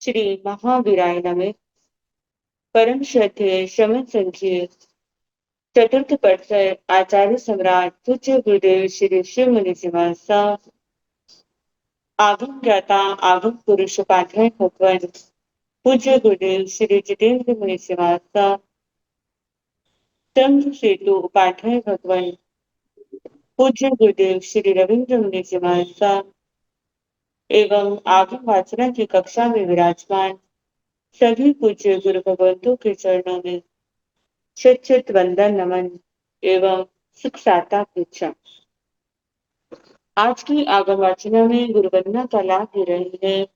श्री महावीराय नमः। परम श्रद्धेय श्रमण संघीय चतुर्थ परिसर आचार्य सम्राट पूज्य गुरुदेव श्री शिव मुनि जी महाराज आगम ज्ञाता आगम पुरुष उपाध्याय भगवान पूज्य गुरुदेव श्री जितेंद्र मुनि जी महाराज तंत्र सेतु उपाध्याय भगवान पूज्य गुरुदेव श्री रविंद्र मुनि जी महाराज एवं आगम वाचना की कक्षा में विराजमान सभी पूज्य गुरु भगवंतों के चरणों में चित चित वंदन नमन एवं सुख साता पृच्छा। आज की आगम वाचना में गुरु वंदना का लाभ ले रहे हैं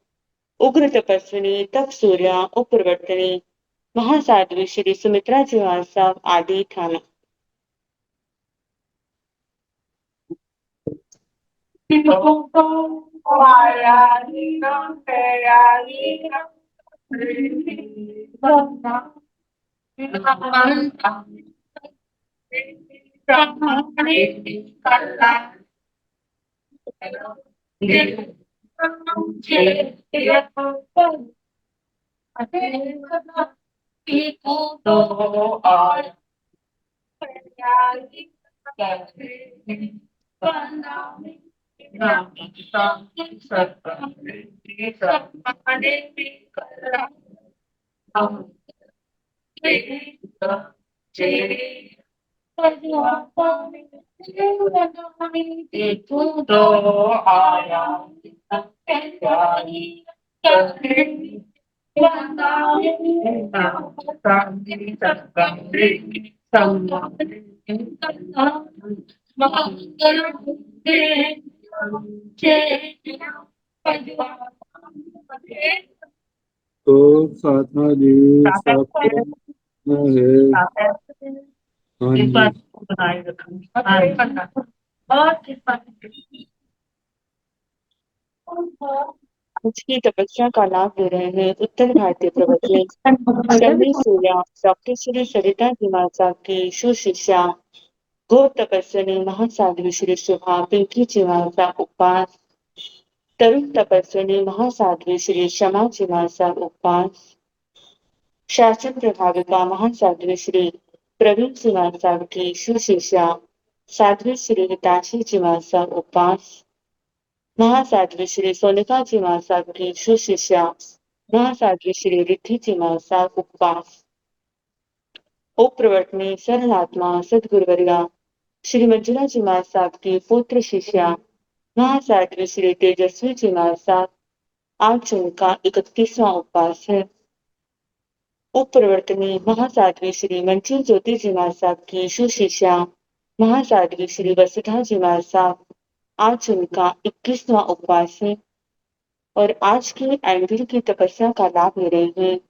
उग्र तपस्विनी तप सूर्या उपप्रवर्तनी महासाध्वी श्री सुमित्रा जी महाराज साहब आदि थाना। तो साधना जी सबको है। हाँ जी। आज की तपस्या का लाभ ले रहे हैं उत्तर भारतीय प्रवचन शमी सूर्या डॉक्टर श्री सरिता जी महाराज साहब की सुशिष्या घोर तपस्विनी महासाध्वी श्री शोभा पिंकी जी महाराज साहब उपवास तरुण तपस्विनी महासाध्वी श्री क्षमा जी महाराज साहब उपवास शासन प्रभाविका महासाध्वी श्री प्रवीण जी महाराज साहब की सुशिष्या साध्वी श्री हिताशी जी महाराज साहब उपवास महासाध्वी श्री सोनिका जी महाराज साहब की सुशिष्या महासाध्वी श्री रिद्धि जी महाराज साहब उपवास उपप्रवर्तनी सरलात्मा सदगुरुवर्या श्री मंजुला जी महाराज साहब की पुत्र शिष्या महासाध्वी श्री तेजस्वी जी महाराज साहब आज उनका 31वां उपवास है। उपप्रवर्तनी महासाध्वी श्री मंजू ज्योति जी महाराज साहब की सुशिष्या महासाध्वी श्री वसुधा जी महाराज साहब आज उनका 21वां उपवास है और आज की एंगल की तपस्या का लाभ ले रहे हैं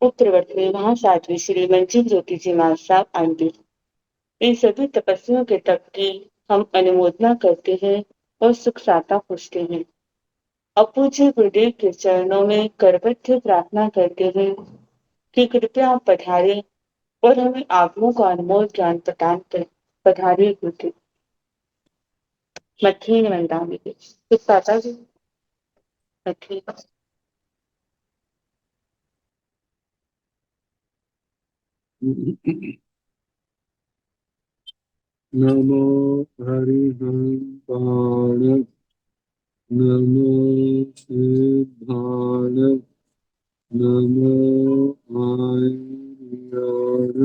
उपप्रवर्तनी महासाध्वी श्री मंजू ज्योति जी महाराज साहब आंटी। इन सभी तपस्वियों के तप की हम अनुमोदना करते हैं और सुख साता पूछते हैं। अपूज्य गुरुदेव के चरणों में करबद्ध प्रार्थना करते हैं कि कृपया पधारे और हमें आगमों का अनमोल ज्ञान प्रदान करें। पधारिए गुरुदेव। मथी वंदामी सुख साता जी मथी। नमो हरिहंपाण नमो सिद्धाण नमो आयर्याण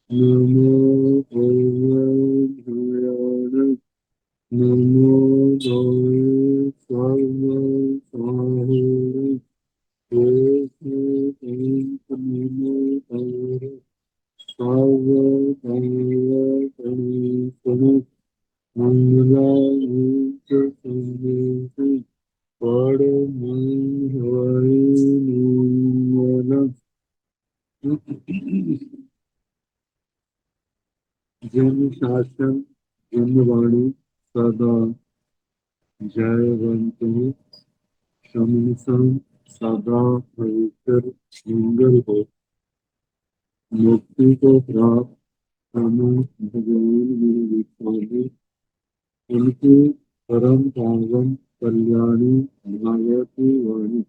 नमो अवधूयाण नमो भवे सर्वसाहुर जन शासन जनवाणी सदा जयवंत शमनसं सदा पवित्र मंगल हो। मुक्ति को प्राप्त हमें भगवान गुरु विख्याति उनकी परम पावन कल्याणी भागवती वाणी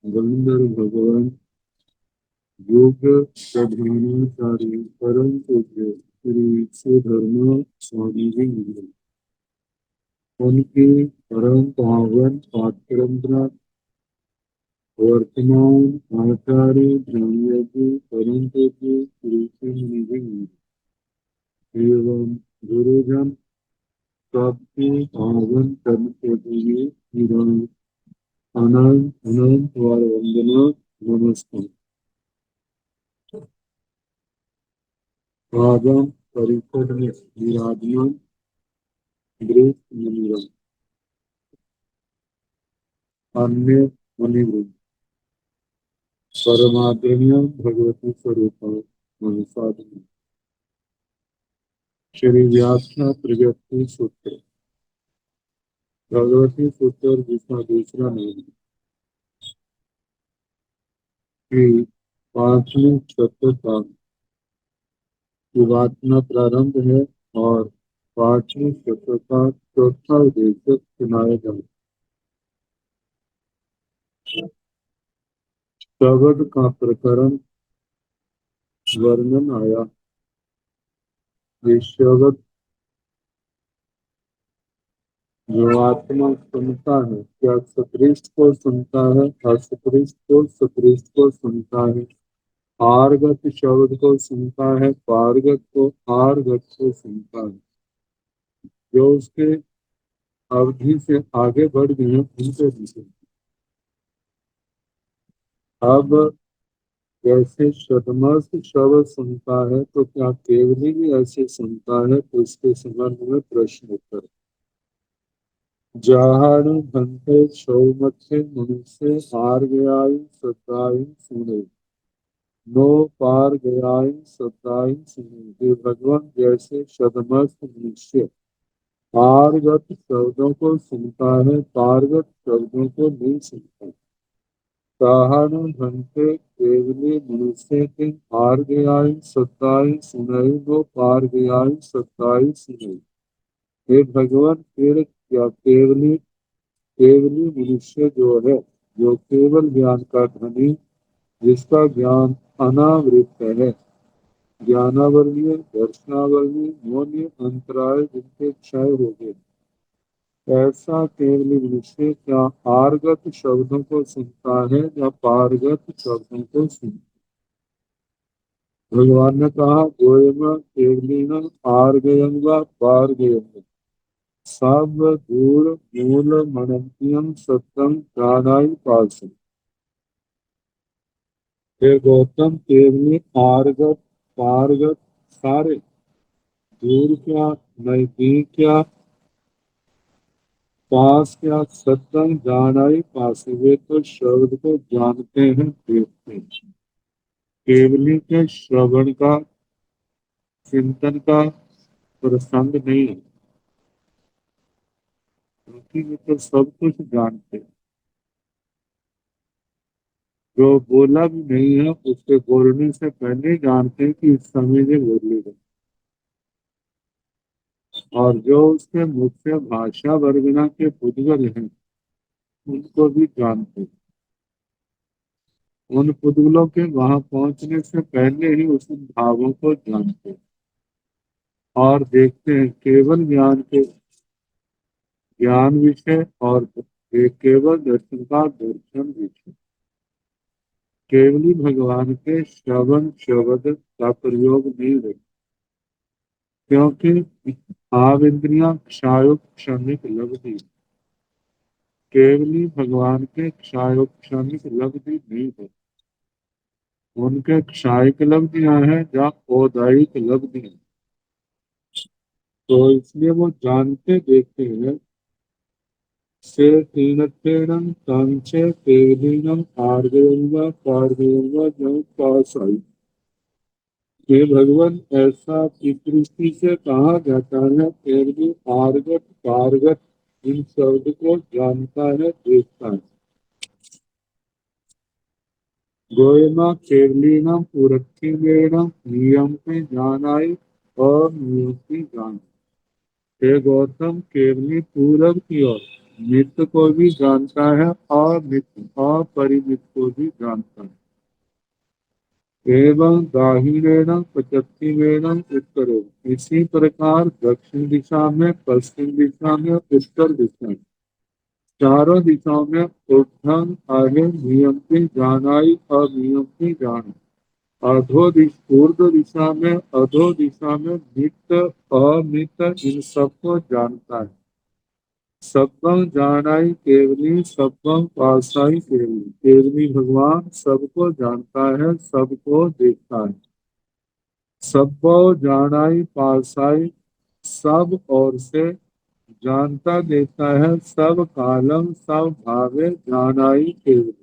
गंधर्व भगवान योग प्रधानाचार्य परम पूज्य श्री सुधर्मा स्वामी जी महाराज, उनके परम पावन पाठ्यक्रम वर्तमान आचार्य ब्रह्मज्ञ परम पूज्य श्री मुनि जी महाराज एवं गुरुजन सबके पावन कर्म के लिए अनंत अनंत वार वंदना नमस्कार। आगम परिषद में विराजमान गृह मुनिगण, अन्य मुनिवृंद, परमादरणीय भगवती स्वरूप साधन श्री व्याख्या प्रगति सूत्र, भगवती सूत्र जिसका दूसरा नाम कि पांचवें सत्र का शुरुआतना प्रारंभ है और पांचवें सत्र का चौथा उद्देश्य सुनाया जाए। शब्द का प्रकरण वर्णन आया। ये शब्द जो आत्मा सुनता है, क्या सकृष्ट को सुनता है, असकृष्ट को सकृष्ट को सुनता है, आर्गत शब्द को सुनता है, पारगत को आर्गत को सुनता है। जो उसके अवधि से आगे बढ़ गए हैं उनको भी सुनता है। अब जैसे शतमस्त शब्द सुनता है तो क्या केवली भी ऐसे सुनता है, तो इसके संबंध में प्रश्न उत्तर। जहानु भंते सौमथे मनुष्य हार गयाई सदाई सुने, नो पार गयाई सदाई सुने। ये भगवान जैसे शतमस्त मनुष्य पारगत शब्दों को सुनता है, पारगत शब्दों को नहीं सुनता। सहानु भंते केवली मनुष्य के हार गयाई सताई सुनई, वो पार गयाई सताई सुनई। हे भगवान फिर क्या केवली केवली मनुष्य जो है, जो केवल ज्ञान का धनी, जिसका ज्ञान अनावृत है, ज्ञानावरणीय दर्शनावरणीय मौन्य अंतराय जिनके क्षय हो गए, ऐसा केवली मनुष्य क्या आर्गत शब्दों को सुनता है या पारगत शब्दों को सुनता है। भगवान ने कहा गोयम केवलीन आर्गयम व पारगयम सब दूर मूल मनंतियम सत्यम प्राणाई पास। हे गौतम केवली आर्गत पारगत सारे, दूर क्या नजदीक क्या पास क्या, सत्यम जानाई पास, वे तो शब्द को जानते हैं देखते हैं। केवली के श्रवण का चिंतन का प्रसंग नहीं है, क्योंकि वे तो सब कुछ जानते हैं। जो बोला भी नहीं है उसके बोलने से पहले जानते हैं कि इस समय ये बोलेगा। और जो उसके मुख से भाषा वर्गना के पुद्गल हैं उनको भी जानते हैं। उन पुद्गलों के वहां पहुंचने से पहले ही उस भावों को जानते हैं और देखते हैं। केवल ज्ञान के ज्ञान विषय और केवल दर्शन का दर्शन विषय। केवली भगवान के श्रवण शब्द का प्रयोग नहीं होता, क्योंकि आव इंद्रियां क्षायोक्षणिक लब्धि, केवली भगवान के क्षायोक्षणिक लब्धि नहीं होती। उनके क्षायिक लब्धियां हैं या औदायिक लब्धियां। तो इसलिए वो जानते देखते हैं। से तीनत्तेनम कांचे केवलीनम आर्गयंगा पारगयंगा जब पास आई। हे भगवान ऐसा इस दृष्टि से कहा जाता है केवली आर्गत पारगत इन शब्द को जानता है देखता है। गोयमा केवलीनम उरक्षिणम नियम पे जानाई और नियति जान। हे गौतम केवली पूरब की ओर मित को भी जानता है, अमित अपरिमित को भी जानता है। एवं दाहिनेन पचत्तिमेन उत्तरो, इसी प्रकार दक्षिण दिशा में, पश्चिम दिशा में, उत्तर दिशा में, चारों दिशाओं में ऊर्ध्वं आगे नियंत्रित जानाई अनियंत्रित जान, ऊर्ध्व दिशा में, अधो दिशा में मित अमित इन सबको जानता है। सबम जानाई केवली, सबम पासाई केवली, केवली भगवान सबको जानता है, सबको देखता है। सबो जानाई पासाई, सब ओर से जानता देता है, सब कालम सब भावे जानाई केवली,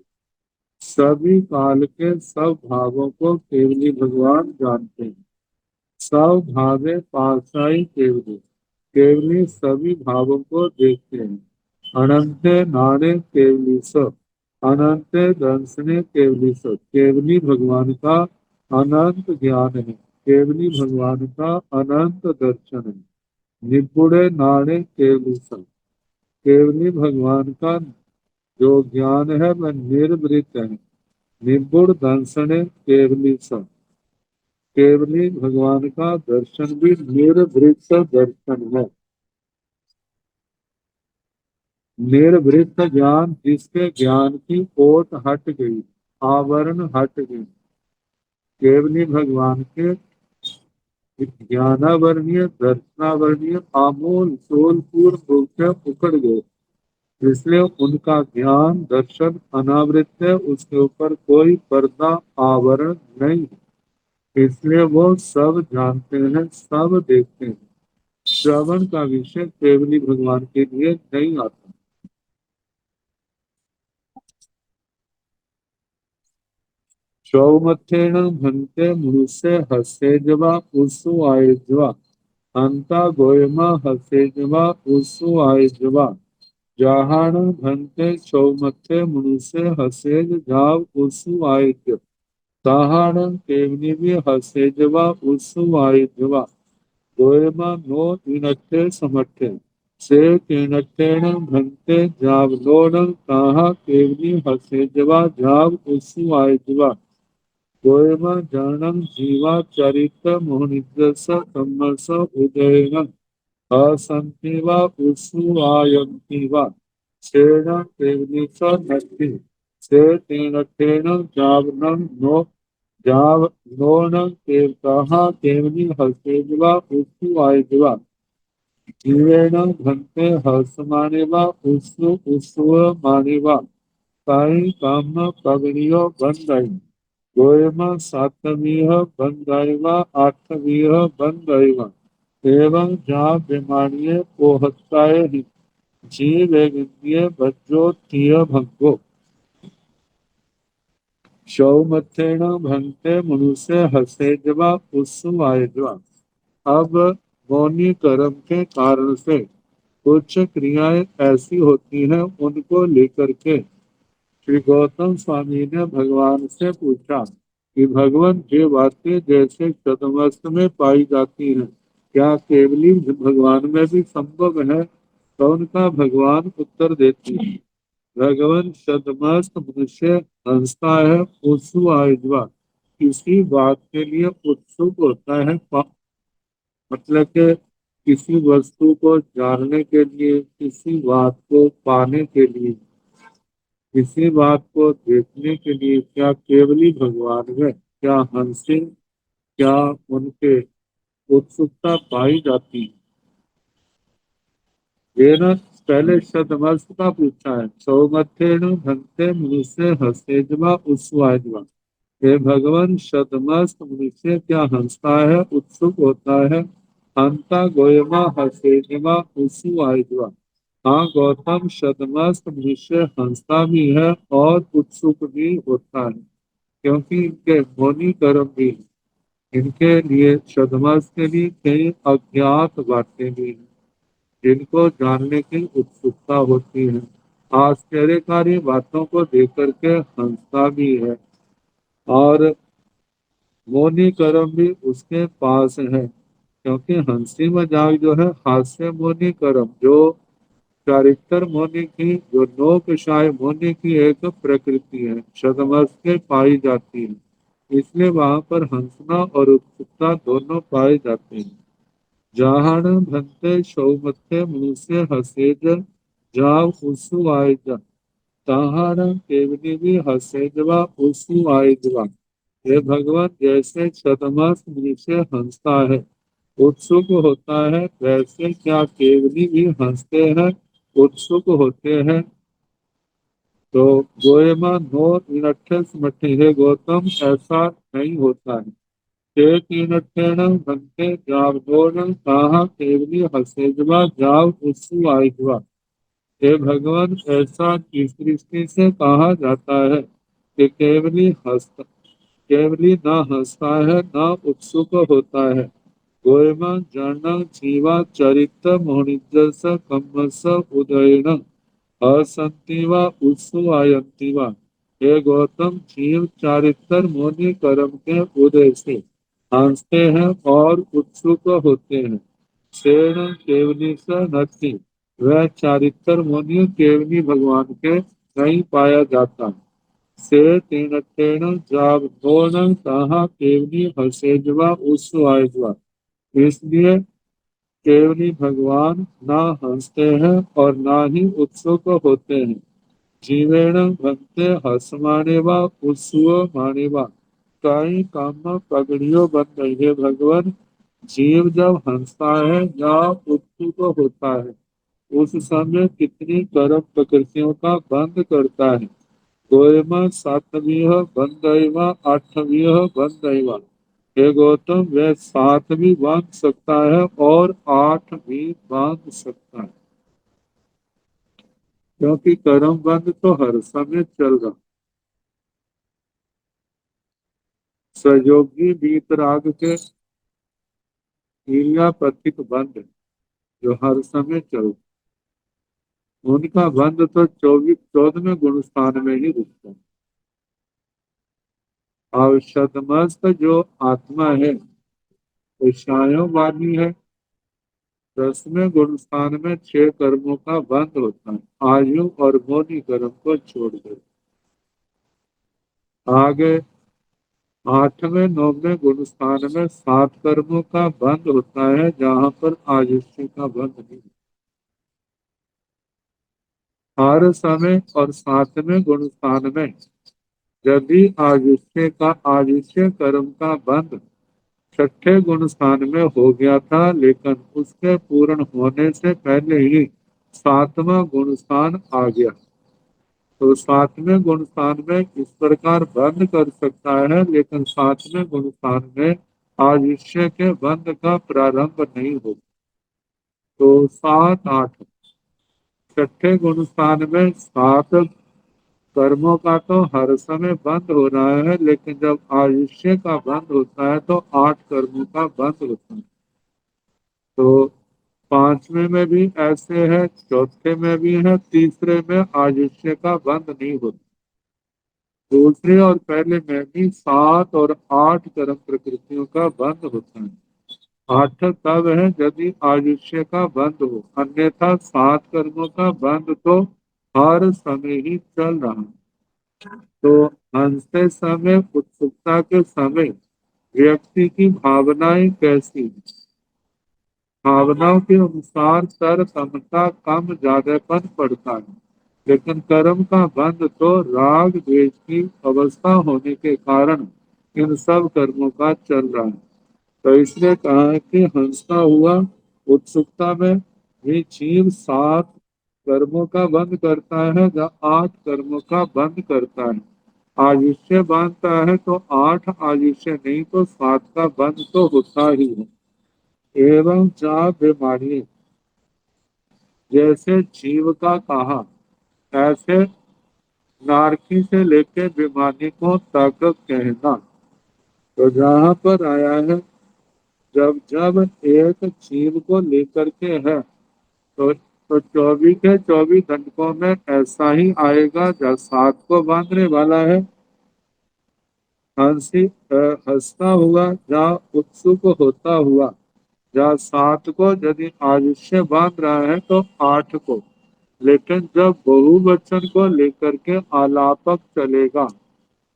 सभी काल के सब भावों को केवली भगवान जानते हैं। सब भावे पासाई केवली, केवली सभी भावों को देखते हैं। अनंत नाने केवली सब, अनंत दर्शने केवली सब, केवली भगवान का अनंत ज्ञान है, केवली भगवान का अनंत दर्शन है। निपुणे नाणे केवली सब, केवली भगवान का जो ज्ञान है वह निर्वृत है। निपुण दर्शने केवली सब, केवली भगवान का दर्शन भी निर्वृत दर्शन है। निर्वृत्त ज्ञान, जिसके ज्ञान की ओट हट गई, आवरण हट गई, केवली भगवान के ज्ञानावरणीय दर्शनावरणीय आमूल सोल पूर्ण रूप से उखड़ गए, इसलिए उनका ज्ञान दर्शन अनावृत है, उसके ऊपर कोई पर्दा आवरण नहीं है। इसलिए वो सब जानते हैं, सब देखते हैं। श्रवण का विषय केवली भगवान के लिए नहीं आता। सौमथेन भन्ते मनुष्य हसेजवा उसु आयजवा, अंता गोयमा हसेजवा उसु आयजवा, जहान भन्ते सौमथे मनुष्य हसेज जाव उसु आयज, ताहान केवनी भी हसेजवा उसु आयजवा, गोयमा नो इनट्ठे समट्ठे, से तीनट्ठेन भन्ते जावलोन ताहा केवनी हसेजवा जाव उसु आयजवा, गोयम जनम जीवा चरित मोहनिजस कम्मस उदयन असंति वा उसुआयन्ति वा, सेन केवलिस नस्ति, से तेन जावनं नो जाव नोन केवतः केवली हसेजवा उसुआयजवा, जीवेन भन्ते हसमाने वा उसु माने वा, ताई काम पगड़ियो बंदई, गोयम सातवीह बंदईवा आठवीह बंदईवा, एवं जहाँ बीमारिये पोहताए ही, जीव विद्य बच्चो तिय भंगो, सौमथेन भंगते मनुष्य हसेजवा उसु आयजवा। अब मौनी कर्म के कारण से कुछ क्रियाएं ऐसी होती हैं, उनको लेकर के श्री गौतम स्वामी ने भगवान से पूछा कि भगवान ये बातें जैसे शतमस्त में पाई जाती हैं, क्या केवली भगवान में भी संभव है? तो उनका भगवान उत्तर देती है, भगवान शतमस्त मनुष्य हंसता है उत्सु आयजवा, किसी बात के लिए उत्सुक होता है, मतलब कि किसी वस्तु को जानने के लिए, किसी बात को पाने के लिए, किसी बात को देखने के लिए, क्या केवली भगवान है? क्या हमसे क्या उनके उत्सुकता पाई जाती है? ये ना पहले शतमस्त का पूछा है, सौमथेन भंते मनुष्य हसेजवा उत्सवाजवा, हे भगवान शतमस्त मनुष्य क्या हंसता है, उत्सुक होता है, हंता गोयमा हसेजवा उत्सवाजवा। हाँ गौतम, शतमस्त मनुष्य हंसता भी है और उत्सुक भी होता है, क्योंकि इनके मौनी कर्म भी हैं। इनके लिए शतमस्त के लिए कई अज्ञात बातें भी हैं, जिनको जानने की उत्सुकता होती है। आश्चर्यकारी बातों को देख करके हंसता भी है, और मौनी कर्म भी उसके पास है, क्योंकि हंसी मजाक जो है हास्य मौनी कर्म, जो चारित्र होने की, जो नौकशाय होने की एक प्रकृति है, शतमस्तके पाई जाती है। इसलिए वहां पर हंसना और उत्सुकता दोनों पाए जाते हैं। जाहण भंते सौमथे मुसे हसेज, जाव उसु आयज, ताहार केवनी भी हसेजवा उसु आयजवा। हे भगवान, जैसे छदमास मुनि से हंसता है, उत्सुक होता है, वैसे क्या केवली भी हंसते हैं, उत्सुक होते हैं। तो गोयमा नो इनठस मठे, हे गौतम, ऐसा नहीं होता है। एक इनठेण भंते जावदोन ताहा केवली हसेजवा, जाव उत्सु आयजवा। हे भगवान, ऐसा इस दृष्टि से कहा जाता है कि केवली न हंसता है, न उत्सुक होता है। गोयमा जन जीवा चरित मोहिजस कम्मस उदयन, असंति व उत्सु आयंति वा। हे गौतम, जीव चारित्र मोनि कर्म के उदय से हंसते हैं और उत्सुक होते हैं। शेण केवली स नति, वह चारित्र मोनि केवली भगवान के नहीं पाया जाता। से तीन तेण जाव दोन ताहा केवली हसेजवा उत्सु आयजवा। इसलिए केवली भगवान ना हंसते हैं और ना ही उत्सुक होते हैं। जीवेण भक्ते हसमाने व उत्सुओ माने वा, कई काम पगड़ियों बन गई है। भगवान, जीव जब हंसता है या उत्सुक होता है, उस समय कितनी कर्म प्रकृतियों का बंध करता है। गोयमा सातवीह बंधइवा आठवीह बंधइवा। हे गौतम, वह 7 भी बांध सकता है और 8 भी बांध सकता है, क्योंकि कर्म बंध तो हर समय चल रहा। सहयोगी वीतराग के क्रिया पथिक बंध, जो हर समय चल, उनका बंध तो 14वें गुण स्थान में ही रुकता है। और शतमस्त जो आत्मा है, वो वाणी है। 10वें गुण स्थान में 6 कर्मों का बंध होता है, आयु और मौनी कर्म को छोड़कर। आगे 8वें 9वें गुण स्थान में 7 कर्मों का बंध होता है, जहाँ पर आयुष्य का बंध नहीं। हर समय और 7वें गुण स्थान में यदि आयुष्य कर्म का बंध 6ठे गुण स्थान में हो गया था, लेकिन उसके पूर्ण होने से पहले ही 7वां गुण स्थान आ गया, तो 7वें गुण स्थान में इस प्रकार बंद कर सकता है, लेकिन 7वें गुण स्थान में आयुष्य के बंध का प्रारंभ नहीं होगा। तो 7 8 छठे गुण स्थान में 7 कर्मों का तो हर समय बंद हो रहा है, लेकिन जब आयुष्य का बंद होता है तो 8 कर्मों का बंद होता है। तो 5वें में भी ऐसे है, चौथे में भी है, तीसरे में आयुष्य का बंद नहीं होता। दूसरे और पहले में भी 7 और 8 कर्म प्रकृतियों का बंद होता है। 8 तब है यदि आयुष्य का बंद हो, अन्यथा 7 कर्मों का बंद तो हर समय ही चल रहा है। तो हंसते समय, उत्सुकता के समय व्यक्ति की भावनाएं कैसी हैं? भावनाओं के अनुसार तर समता कम ज्यादापन पड़ता है, लेकिन कर्म का बंध तो राग द्वेष की अवस्था होने के कारण इन सब कर्मों का चल रहा है। तो इसलिए कहा है कि हंसता हुआ उत्सुकता में भी जीव 7 कर्मों का बंद करता है या 8 कर्मों का बंद करता है। आयुष्य बांधता है तो 8 आयुष्य नहीं तो 7 का बंद तो होता ही है। एवं जा बीमारी, जैसे जीव का कहा, ऐसे नारकी से लेके बीमारी तक कहना। तो जहाँ पर आया है, जब जब एक जीव को लेकर के है, तो 24 के 24 घंटों में ऐसा ही आएगा। जब 7 को बांधने वाला है, हंसता हुआ या उत्सुक होता हुआ, या 7 को यदि आयुष्य बांध रहा है तो 8 को, लेकिन जब बहुवचन को लेकर के आलापक चलेगा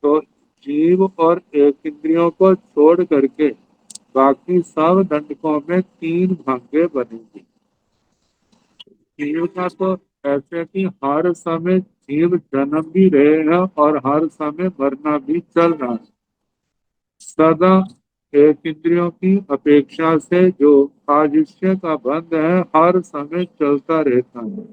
तो जीव और एक इंद्रियों को छोड़ करके बाकी सब दंडकों में तीन भागे बनेंगे। जीव का तो ऐसे कि हर समय जीव जन्म भी रहे हैं और हर समय मरना भी चल रहा है। सदा एक इंद्रियों की अपेक्षा से जो सादृश्य का बंध है हर समय चलता रहता है।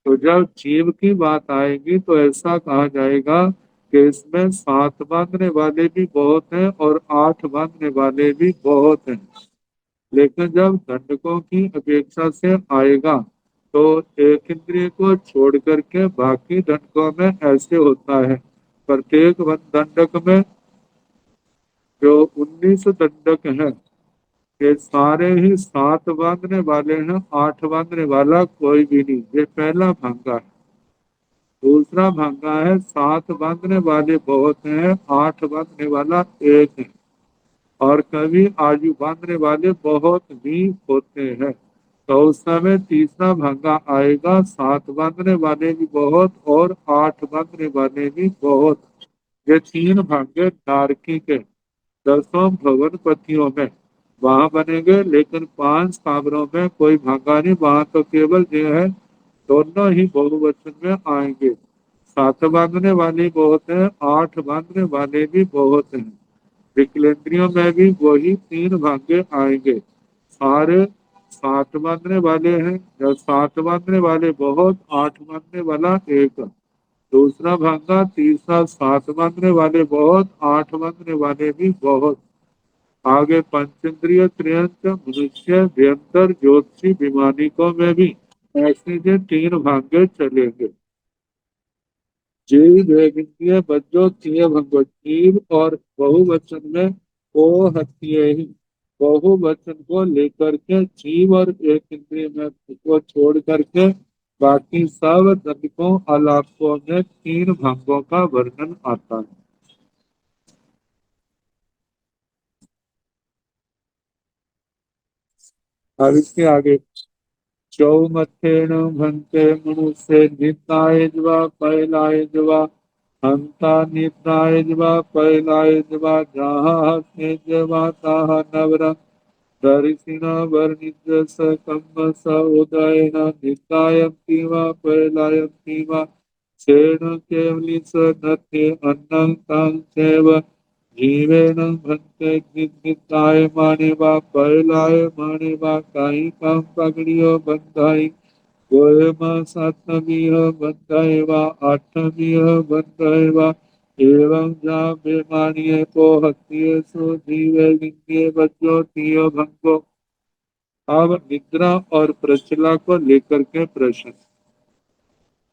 तो जब जीव की बात आएगी तो ऐसा कहा जाएगा कि इसमें सात बांधने वाले भी बहुत हैं और आठ बांधने वाले भी बहुत हैं। लेकिन जब दंडकों की अपेक्षा से आएगा तो एक इंद्रिय को छोड़ करके बाकी दंडकों में ऐसे होता है। प्रत्येक दंडक में जो 19 दंडक हैं ये सारे ही सात बांधने वाले हैं, आठ बांधने वाला कोई भी नहीं। ये पहला भांगा है। दूसरा भांगा है सात बांधने वाले बहुत हैं, आठ बांधने वाला एक है। और कभी आयु बांधने वाले बहुत भी होते हैं। तो उस समय तीसरा भांगा आएगा, सात बांधने वाले भी बहुत और आठ बांधने वाले भी बहुत। ये तीन भांगे तार्किक है। दसों भवन पतियों में वहां बनेंगे, लेकिन पांच कामरों में कोई भांगा नहीं। वहां तो केवल जो है दोनों ही बहुवचन में आएंगे। सात बांधने वाले बहुत हैं, आठ बांधने वाले भी बहुत हैं। विकलेंद्रियों में भी वही तीन भांगे आएंगे। सारे सात बांधने वाले हैं या सात बांधने वाले बहुत, आठ बांधने वाला एक। दूसरा भांगा तीसरा सात बांधने वाले बहुत, आठ बांधने वाले भी बहुत। आगे पंचेंद्रिय त्रियंत मनुष्य व्यंतर ज्योतिषी विमानिकों में भी ऐसे के तीन भाग्य चलेंगे। जीव वेगिंद्रिय बज्जो तीय भंगो। जीव और बहुवचन में ओ हत्ये ही बहुवचन को लेकर के जीव और एक इंद्रिय में को छोड़ करके बाकी सब दंडकों अलापों में तीन भागों का वर्णन आता है। अब इसके आगे चौमथेन भंते मनुष्य निताय जवा पैलाय जवा हंता निताय जवा पैलाय जवा जहाँ हस्ते जवा ताहा नवरं दर्शिन वर्णित स कम्म स उदयन नितायन्ति वा पैलायन्ति वा क्षेण केवली स नथे अन्नं तं चैव जीवेन भक्ते निताय माने वा पैलाय माने वा काई काम पगड़ियो बंधाई गोयमा सातमीह बंधाई वा आठमीह बंधाई वा एवं जा बेमानिये को हत्ये सो जीवे लिंगे बच्चो तियो भंगो। अब निद्रा और प्रचला को लेकर के प्रश्न।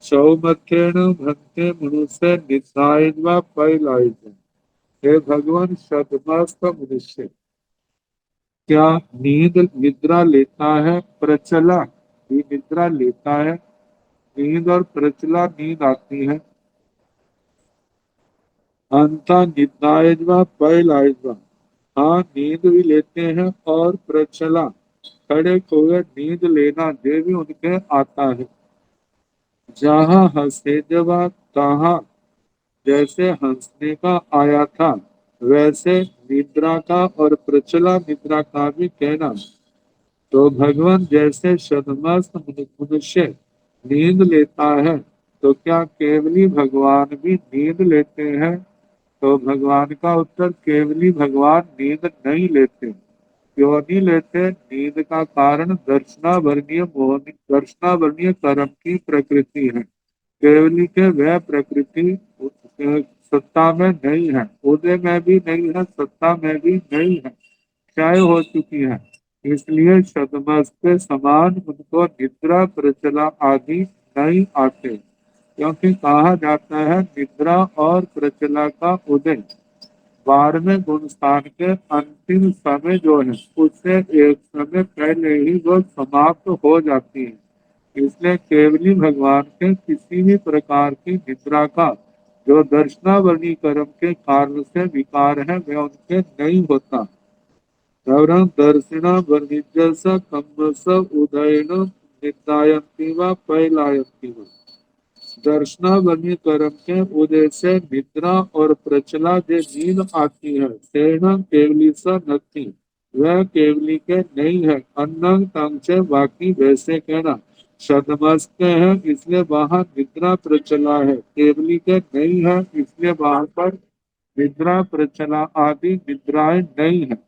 सौमथ्येन भक्ते मनुष्य निधाय वा पैलाय। हे भगवान सदमस्त मनुष्य क्या नींद निद्रा लेता है? प्रचला भी निद्रा लेता है। नींद और प्रचला नींद आती है। अंता निदायजवा पैलायजवा। हाँ नींद भी लेते हैं और प्रचला खड़े हुए नींद लेना ये भी उनके आता है। जहाँ हंसे जवा तहाँ जैसे हंसने का आया था वैसे निद्रा का और प्रचला निद्रा का भी कहना। तो भगवान जैसे शतमस्त मनुष्य नींद लेता है तो क्या केवली भगवान भी नींद लेते हैं? तो भगवान का उत्तर केवली भगवान नींद नहीं लेते। क्यों नहीं लेते? नींद का कारण दर्शनावर्णीय मोहनी दर्शनावर्णीय कर्म की प्रकृति है। केवली के वह प्रकृति सत्ता में नहीं है, उदय में भी नहीं है, सत्ता में भी नहीं है, क्षय हो चुकी है। इसलिए शतमस्त के समान उनको निद्रा प्रचला आदि नहीं आते। क्योंकि कहा जाता है निद्रा और प्रचला का उदय 12वें गुण स्थान के अंतिम समय जो है उससे एक समय पहले ही वो समाप्त हो जाती है। इसलिए केवली भगवान के किसी भी प्रकार की निद्रा का जो दर्शनावली कर्म के कारण से विकार है वह उनके नहीं होता। दर्शिना वर्णिजस कम्मस उदयन निद्रायन्ति वा पैलायन्ति वा। दर्शनावली कर्म के उदय से निद्रा और प्रचला जो नींद आती है तेना केवली सा नथी, वह केवली के नहीं है। अन्न तंग से बाकी वैसे कहना सदमस्त है, इसलिए वहां निद्रा प्रचला है। केवली के नहीं है, इसलिए वहां पर निद्रा प्रचला आदि निद्राएं नहीं है।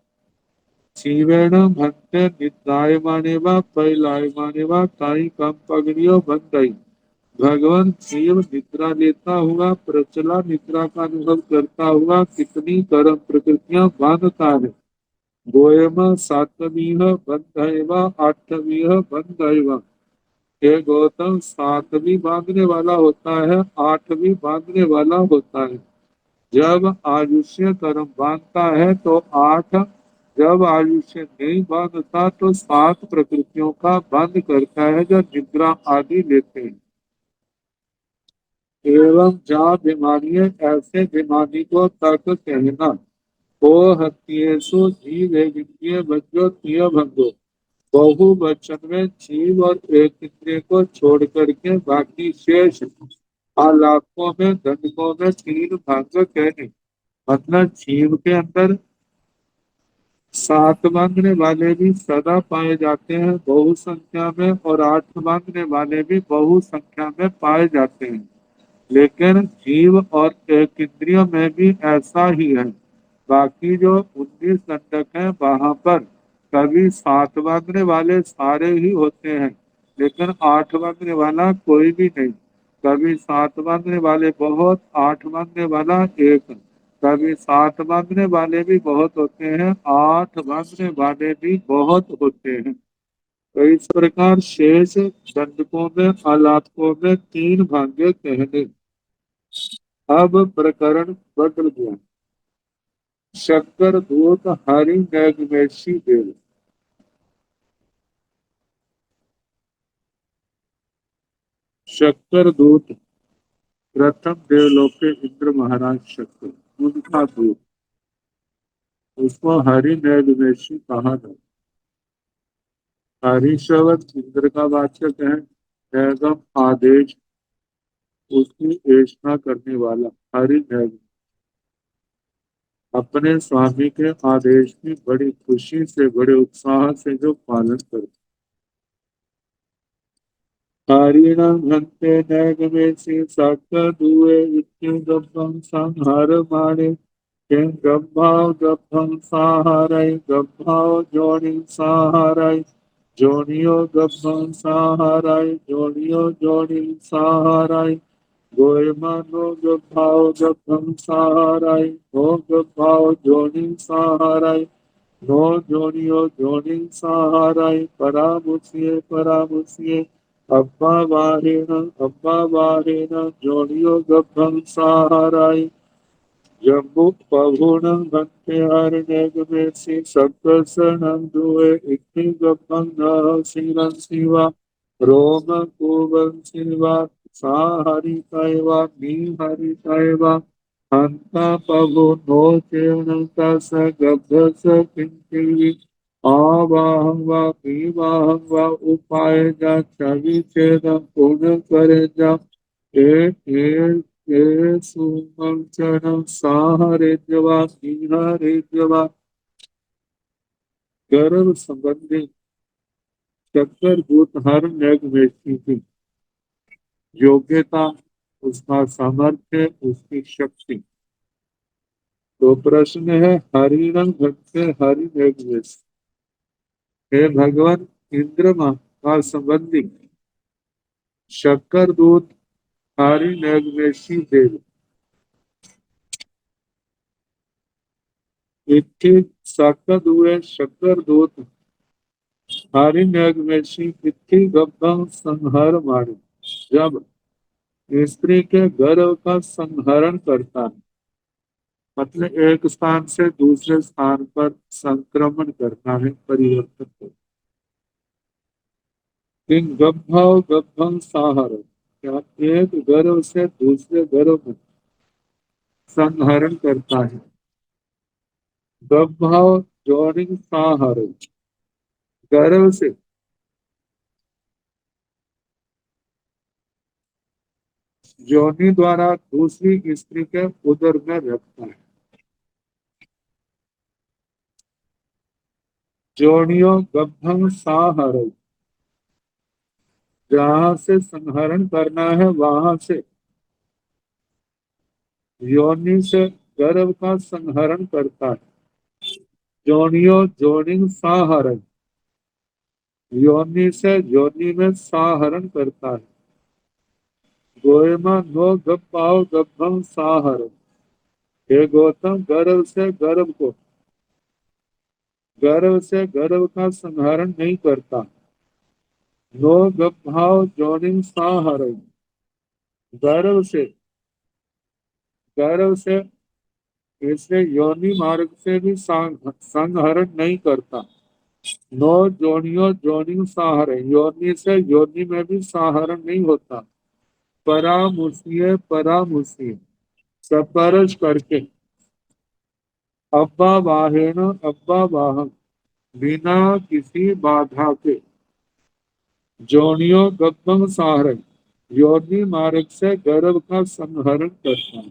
शिवेण भक्ते निद्रायमाने वा पैलायमाने वा ताई कम पगड़ियों बंदई। भगवान शिव निद्रा लेता हुआ प्रचला निद्रा का अनुभव करता हुआ कितनी कर्म प्रकृतियां बांधता है। गोयम सातवीह बंधैव आठवीह बंधैव। हे गौतम, सातवीं बांधने वाला होता है, आठवीं बांधने वाला होता है। जब आयुष्य कर्म बांधता है तो आठ, जब आयुष्य नहीं बांधता तो सात प्रकृतियों का बंध करता है जो निद्रा आदि लेते हैं। एवं जहाँ बीमारी है ऐसे बीमारी को तक कहना। ओ हत्येषु जीव विज्ञे भंजो तिय भंजो। बहु वचन में जीव और एक इंद्रिय को छोड़ करके बाकी शेष आलापों में दंडकों में तीन भाग कहने। मतलब जीव के अंदर सात मांगने वाले भी सदा पाए जाते हैं बहु संख्या में, और आठ मांगने वाले भी बहु संख्या में पाए जाते हैं। लेकिन जीव और एक इंद्रियों में भी ऐसा ही है। बाकी जो 19 दंडक है वहां पर कभी सात मांगने वाले सारे ही होते हैं, लेकिन आठ मांगने वाला कोई भी नहीं। कभी सात मांगने वाले बहुत, आठ मांगने वाला एक। कभी सात मांगने वाले भी बहुत होते हैं, आठ मांगने वाले भी बहुत होते हैं। तो इस प्रकार शेष दंडकों में आलापकों में तीन भाग्य कहने। अब प्रकरण बदल गया। शक्कर दूत हरि नैगमेशी देव। शक्कर दूत प्रथम देवलोक के इंद्र महाराज शक्कर, उनका दूत, उसको हरि नैगमेशी कहा था। हरि शब्द इंद्र का वाचक है। नैगम आदेश, उसकी ऐसा करने वाला हरि नैग। अपने स्वामी के आदेश की बड़ी खुशी से बड़े उत्साह से जो पालन करते। हरिणं हन्ते नैगमेषि सक्कदुवे इत्युगमं संहरमाणे। किं गम्भाव गभं साहारै गम्भाव जोनिं साहारै जोनियो गभं साहारै जोनियो जोनिं साहारै गोयमानो गभाव गभं साहारै नो गभाव जोनिं साहारै नो जोनियो जोनिं साहारै परामुष्ये अब्बा वारेण जोनियो गभं साहारै जम्बू पहुणं भक्ते हरिनेगमेषि सप्तसनं दुए इति गभं न शीलं शिवा रोम कुवं शिवा सा हरितैवा नी हरितैवा हंता पवो नो चेण तस गभस किंकिवी आवाहं वा विवाहं वा उपाय जा छवि छेद पुण्य करे जा ए ये सुमंचन साहरेज्यवा सिंहरेज्यवा। गर्भ संबंधी चक्कर भूत हर नैगमेषी की योग्यता, उसका सामर्थ्य, उसकी शक्ति। तो प्रश्न है हरिणं भक्ते हरि नैगमेषी। हे भगवान इंद्र का संबंधी शक्कर दूत हरि नैगमेषी देव। इति शक्कर हुए शक्कर दूत हरि नैगमेषी इति गभं संहर मारे। जब स्त्री के गर्भ का संहरण करता है, मतलब एक स्थान से दूसरे स्थान पर संक्रमण करता है, परिवर्तन करता है। गभव गभं साहर, क्या एक गर्भ से दूसरे गर्भ में संहरण करता है। गभव जोनिंग साहर, गर्भ से योनि द्वारा दूसरी स्त्री के उदर में रखता है। जोनियो गब्भम साहर, जहां से संहरण करना है वहां से योनि से गर्भ का संहरण करता है। जोनियो जोनिंग साहरण, योनि से योनि में साहरण करता है। गोयमा नो गप्पाओ गब्भम साहरण, हे गौतम गर्भ से गर्भ का संहरण नहीं करता। नो गप्भाव जोनिंग साहरण, गर्भ से गर्भ से इसलिए योनि मार्ग से भी संहरण नहीं करता। नो जोनियो जोनिंग साहरण, योनि से योनि में भी साहरण नहीं होता। परामुष्य सपरज करके, अब्बा वाहेन अब्बा वाहन, बिना किसी बाधा के, जोनियो गब्बम साहरण, योनि मार्ग से गर्भ का संहरण करता है।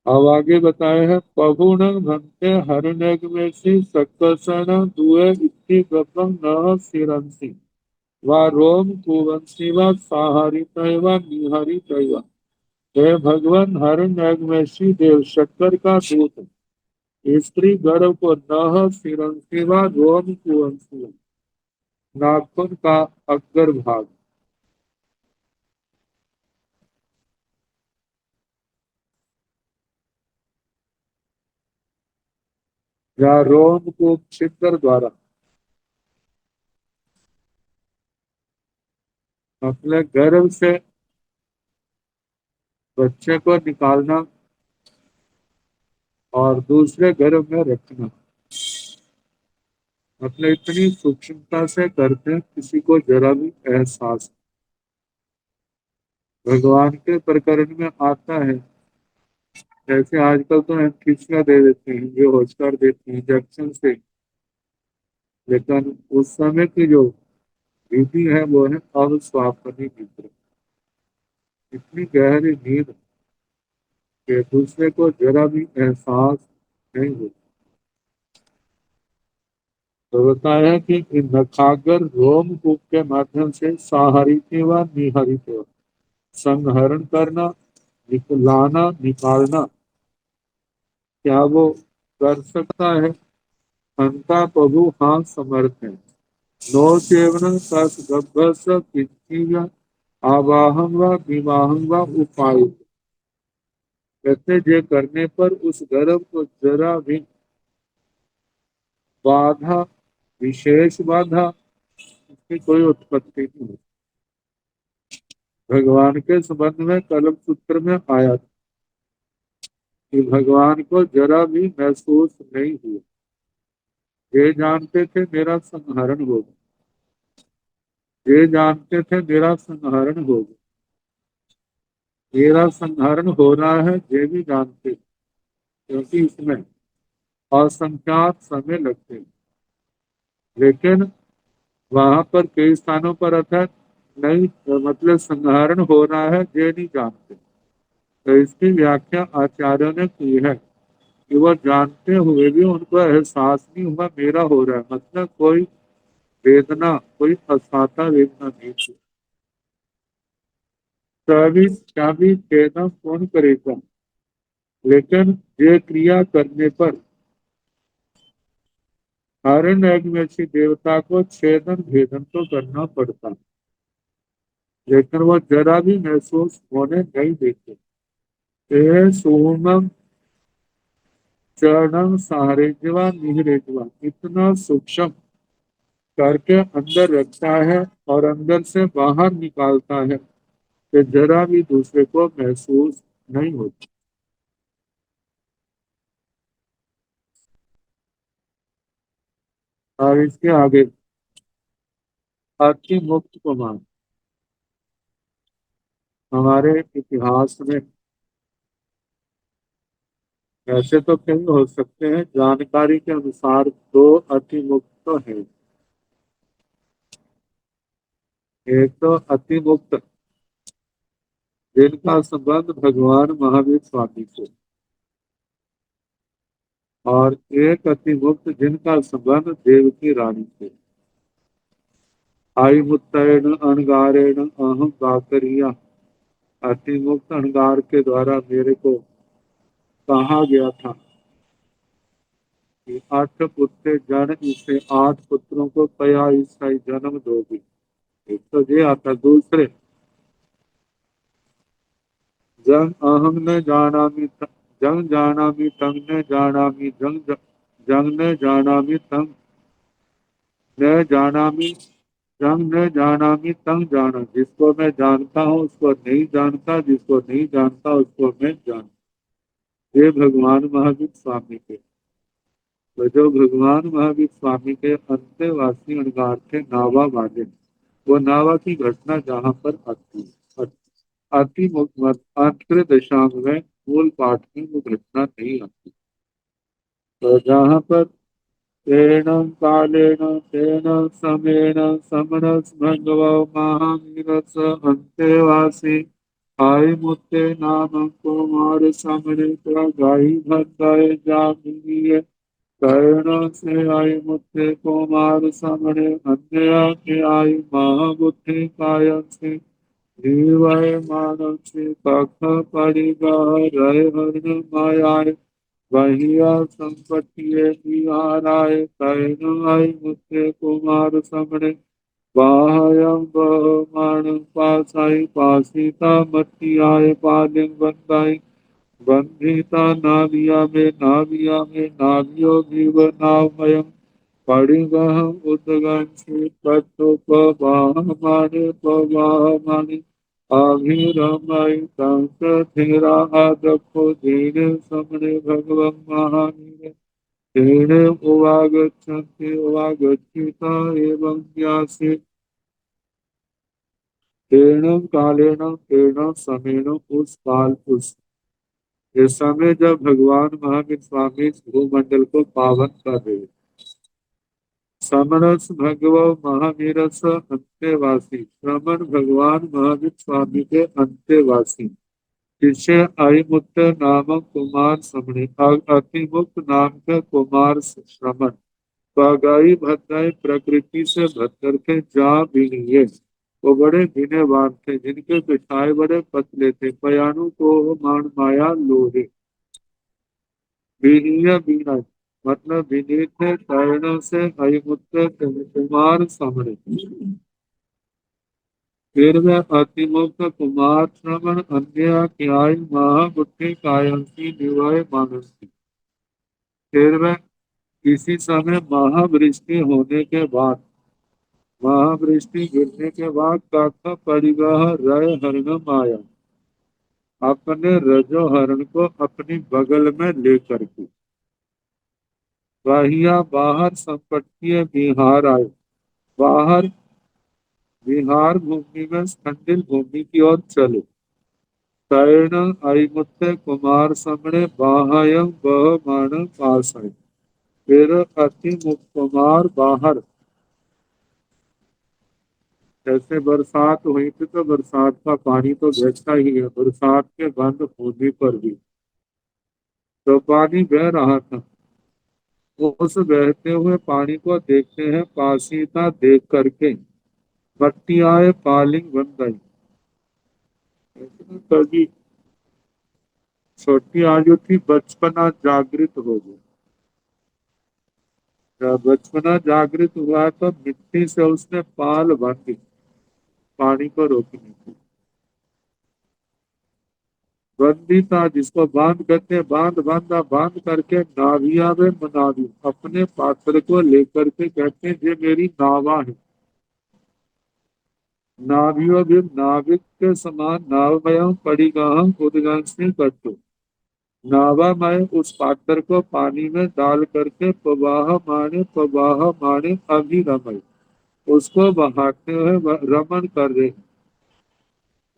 अब आगे बताए हैं पहुण भंते हरिणग में सी सकर्षण दुए इति गब्बम न सिरंसी व रोम कुवंशी व साहरित व निहरित। हे भगवान, हरिणगमेशी देव शक्कर का दूत स्त्री गर्भ को नह सिरंसीवा रोम कुवंशी, नाखून का अग्र भाग या रोम को छिद्र द्वारा अपने गर्भ से बच्चे को निकालना और दूसरे गर्भ में रखना, मतलब इतनी सूक्ष्मता से करते हैं किसी को जरा भी एहसास। भगवान के प्रकरण में आता है, जैसे आजकल तो एंथीसिया दे देते हैं, जो होशकर देते हैं इंजेक्शन से, लेकिन उस समय की जो विधि है वो है अविश्वासनी मित्र, इतनी गहरी नींद कि दूसरे को जरा भी एहसास नहीं होता। तो बताया कि इन नखागर रोमकूप के माध्यम से साहरित व निहरित संहरण करना, लाना निकालना, क्या वो कर सकता है? हंता प्रभु हाँ समर्थ है। नो सेवन सस गब्भस किंचिया आवाहम व विवाहम व उपाय, कहते जे करने पर उस गर्भ को जरा भी बाधा, विशेष बाधा की कोई उत्पत्ति नहीं। भगवान के संबंध में कलम सूत्र में आया था कि भगवान को जरा भी महसूस नहीं हुआ। ये जानते थे मेरा संहरण होगा, ये जानते थे मेरा संहरण होगा, मेरा संहरण हो रहा है ये भी जानते थे, क्योंकि इसमें असंख्यात समय लगते हैं। लेकिन वहां पर कई स्थानों पर अर्थात नहीं, मतलब संहरण हो रहा है ये नहीं जानते। तो इसकी व्याख्या आचार्यों ने की है कि वह जानते हुए भी उनको एहसास नहीं हुआ मेरा हो रहा है, मतलब कोई वेदना, कोई असाता वेदना नहीं थी। तभी तभी छेदन कौन करेगा, लेकिन ये क्रिया करने पर हरण यज्ञ देवता को छेदन भेदन तो करना पड़ता, लेकिन वो जरा भी महसूस होने नहीं देते। ये सोमम चरणम सहारेजवा निहरेजवा, इतना सूक्ष्म करके अंदर रखता है और अंदर से बाहर निकालता है कि जरा भी दूसरे को महसूस नहीं होता। और इसके आगे अति मुक्त कुमार, हमारे इतिहास में ऐसे तो कई हो सकते हैं, जानकारी के अनुसार दो अति मुक्त तो है। एक तो अति मुक्त जिनका संबंध भगवान महावीर स्वामी से, और एक अति मुक्त जिनका संबंध देवकी रानी से। आई मुत्तैन अणगारेण अहम बाकरिया, अति मुक्त अणगार के द्वारा मेरे को कहा गया था कि 8 पुत्र जन इसे 8 पुत्रों को कया ईसाई जन्म दोगी। एक तो ये आता, दूसरे जंग अहम ने जानामि जंग जानामि तंग ने जानामि जंग ने जानामि तंग ने जानामि जंग ने जानामि तंग जाना। जिसको मैं जानता हूँ उसको नहीं जानता, जिसको नहीं जानता उसको मैं जानता। ये भगवान महावीर स्वामी के, तो जो भगवान महावीर स्वामी के अंतेवासी अणगार थे नावा वाले, वो नावा की घटना जहाँ पर आती है, अति अंतर दशांग में मूल पाठ में वो घटना नहीं आती। तो जहाँ पर तेन कालेन तेन समेन समरस भगव महावीरस अंतेवासी आई मुत्ते नाम कुमार समरे गाई भद्राय जामिनीय कर्ण से आई मुत्ते कुमार समरे अन्य के आई महाबुद्धि कायन से जीवय मानव से कख परिगह रहे हरण मायाय वहिया संपत्ति बिहाराय कैन आई मुझसे कुमार समणे बाहयम बहमान पासाई पासीता मत्ती आय पालिंग बंदाई बंधिता नाविया में नावियो जीव नावमयम पड़िगह उदगम से पट्टो पवाह माने अभिरमय कंस धीरा आदपो धीरे समरे भगवन् महावीर धीरे उवागच्छन्ति उवागच्छिता एवं व्यासे तेन कालेन तेन समेन उस काल उस ये समय जब भगवान महावीर स्वामी इस भूमंडल को पावन कर रहे, समरस भगव महावीरस अंत्यवासी, श्रमण भगवान महावीर स्वामी के अंत्यवासी शिष्य अहिमुक्त नामक कुमार समणे अतिमुक्त नाम के कुमार श्रमण बागाई भद्राई प्रकृति से भद्र के जा बिनिये, वो बड़े बिनेवान थे जिनके पिछाए बड़े पतले थे। पयाणु को मान माया लोहे बिनिय बीना, मतलब विनीत थे तैरण से अहिमुक्त कुमार समणे। फिर वह अतिमुक्त कुमार श्रवण अन्य क्याय महाबुद्धि कायंसी निवाय मानसी। फिर वह किसी समय महावृष्टि होने के बाद, महावृष्टि गिरने के बाद काका परिगह रय हरण माया, अपने रजो हरण को अपनी बगल में लेकर के वाहिया बाहर संपत्ति बिहार आए, बाहर बिहार भूमि में खंडिल भूमि की ओर चले। तैर्ण अरिमुत्त कुमार समणे बाहयम बह मान पास है। फिर अति कुमार बाहर, जैसे बरसात हुई थी तो बरसात का पानी तो बहता ही है, बरसात के बंद होने पर भी तो पानी बह रहा था। उस बहते हुए पानी को देखते हैं पासीता देख करके मट्टी आए पालिंग बन गई। कभी छोटी आयु थी, बचपना जागृत हो गई। जब बचपना जागृत हुआ तो मिट्टी से उसने पाल बांधी पानी को रोकने की। बंदी था जिसको बांध करके बांध करके नाविया में मनावी अपने पात्र को लेकर के कहते हैं ये मेरी नावा है। नावियों भी नाविक के समान नावमय पड़िगाहम उदगांसी करते, नावा में उस पात्र को पानी में डाल करके पवाह माने अभिरमय, उसको बहाते हुए रमन कर रहे।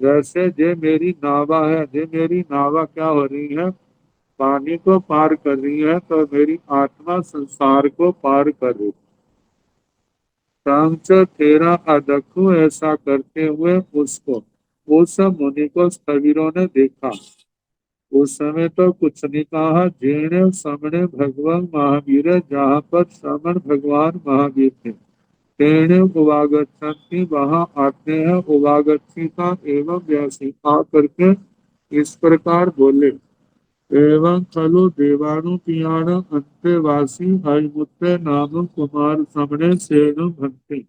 जैसे ये मेरी नावा है, ये मेरी नावा क्या हो रही है, पानी को पार कर रही है, तो मेरी आत्मा संसार को पार कर रही। सांच तेरा अदखु ऐसा करते हुए उसको उस मुनि को स्थविरों ने देखा। उस समय तो कुछ नहीं कहा। जेने समणे भगवान महावीर, जहाँ पर श्रमण भगवान महावीर थे, तेने उवागच्छन्ति, वहां आते हैं। उवागच्छी का एवं व्यासी आकर के इस प्रकार बोले। एवं खलु देवानुपियाण अंतेवासी हरिमुत्ते नाम कुमार समणे सेनु भक्ति।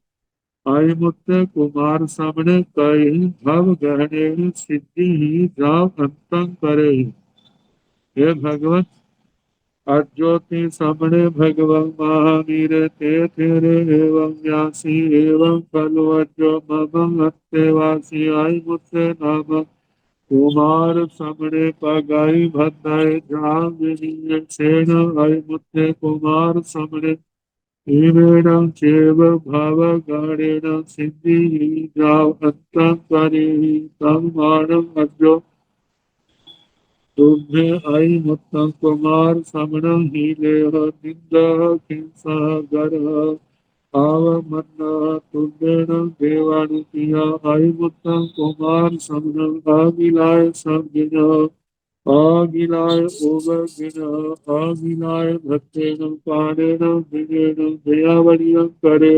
हरिमुत्ते कुमार समणे कहि भव गहने सिद्धि ही जाव अंतं करे। हे भगवत, अज्योति समणे भगवं महावीर ते तेरे एवं व्यासी एवं खलु अज्यो मम अत्तेवासी आई मुत्ते नाम कुमार समणे पगाई भद्राय जाम विनीय सेन आई मुत्ते कुमार समणे ईवेणं चेव भव गणेन सिद्धि जाव अंतं करी तम मानम अज्यो तुभ्य आई मुत्तम कुमार समण ही लेह निंद किंसा गर आव मन्ना तुभ्यन देवानि किया आई मुत्तम कुमार समण आगिलाय समझिन आगिलाय ओवगिन आगिलाय भक्तेन पाणेन विजेन दयावरियं करे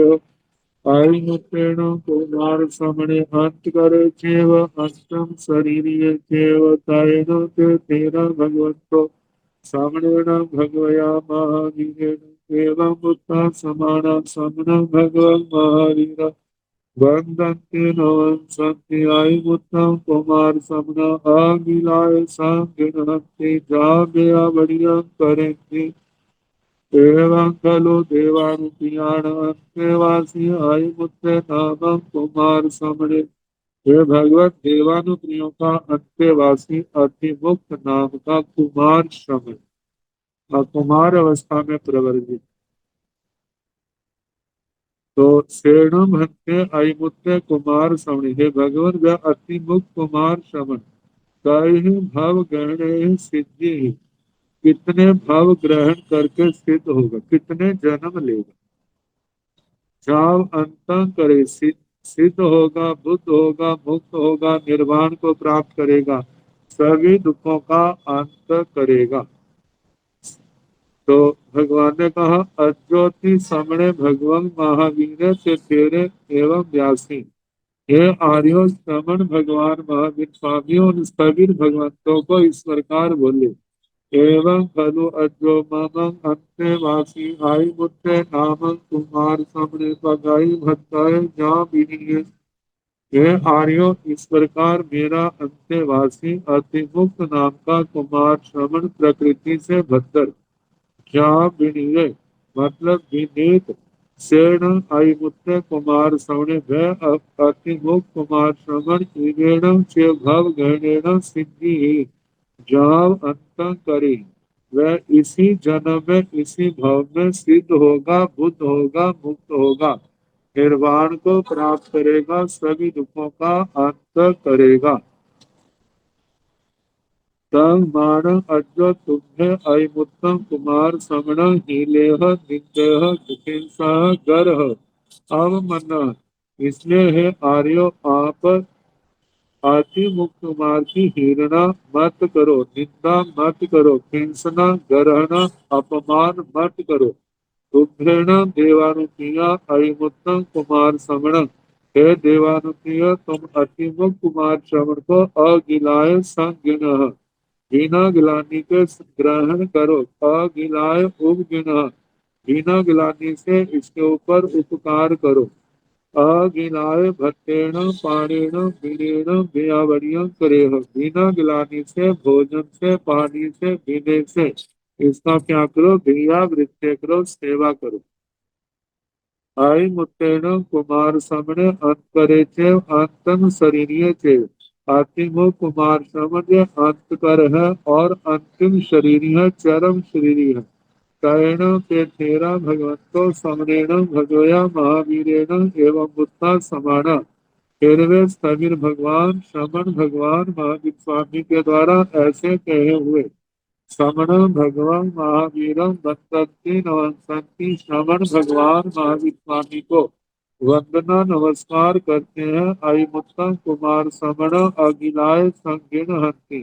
आयुमुत्तेन कुमार समणे अंत करे चेव अष्टम शरीरिये चेव तायेन ते तेरा भगवन्तो समणेन भगवया महावीरेण एवं बुद्धा समाना समन भगवन् महावीर वन्दन्ते नवं सन्ति आयुमुत्तम कुमार समन आगिलाय सांगिनहन्ति जागया बढ़िया करेंगे। एवं खलु देवानुपियाण अंतेवासी आयुमुत्ते नामं कुमार समणे। हे भगवत, देवानुप्रियों का अंतेवासी अतिमुक्त नाम का कुमार श्रमण, कुमार अवस्था में प्रवर्जित। तो शरणम हंते आयुमुत्ते कुमार श्रमण, हे भगवान, वह अतिमुक्त कुमार श्रमण कई भव गहने सिद्धि, कितने भव ग्रहण करके सिद्ध होगा, कितने जन्म लेगा। जाव अंत करे, सिद्ध होगा, बुद्ध होगा, मुक्त होगा, निर्वाण को प्राप्त करेगा, सभी दुखों का अंत करेगा। तो भगवान ने कहा, अज्योति समणे भगवान महावीर से तेरे एवं व्यासी, हे आर्यो श्रमण भगवान महावीर स्वामियों उन सभी भगवंतों को इस प्रकार बोले। एवं खलु अज्यो मम अंतेवासी आई मुत्ते नाम कुमार समणे पगाई भद्राय जा विनीय। हे आर्यो, इस प्रकार मेरा अंतेवासी अतिमुक्त नाम का कुमार श्रवण प्रकृति से भद्र जा विनीय, मतलब विनीत शरण आई मुत्ते कुमार श्रवणे भय अतिमुक्त कुमार श्रवण इवेण से भव गहनेन सिद्धि जाव अंत करे। वह इसी जन्म में, इसी भाव में सिद्ध होगा, बुद्ध होगा, मुक्त होगा, निर्वाण को प्राप्त करेगा, सभी दुखों का अंत करेगा। तम मान अज्ञ तुम्हें अयमुत्तम कुमार समण हीलेह निंदेह दुखेसा गर्ह अवमन। इसलिए है आर्यो, आप आदि मुक्त कुमार की हीरना मत करो, निंदा मत करो, हिंसना ग्रहण अपमान मत करो। रुद्रेण देवानुप्रिया अरिमुत्तम कुमार श्रवण, हे देवानुप्रिय, तुम अतिमुक्त कुमार श्रवण को अगिलाय संगिन, बिना गिलानी के ग्रहण करो। अगिलाय उपगिन, बिना गिलानी से इसके ऊपर उपकार करो। अगिलाय भट्टेण पाणेण विनेण व्यावरियं करेह, बिना गिलानी से, भोजन से, पानी से, पीने से इसका क्या करो, भैया वृत्य करो, सेवा करो। आई मुत्तेण कुमार समणे अंत करे चेव अंतम शरीरिय चेव, आतिमो कुमार समझ अंत कर है और अंतिम शरीर है, चरम शरीर है। कर्ण के तेरा भगवंतो समरेण भगवया महावीरेण एवं बुद्धा समाना। तेरहवें स्थविर भगवान श्रमण भगवान महावीर स्वामी के द्वारा ऐसे कहे हुए। श्रमण भगवान महावीरम बंदती नवंती, श्रमण भगवान महावीर स्वामी को वंदना नमस्कार करते हैं। अयमुत्तम कुमार समण अगिलाय संगिन हंति।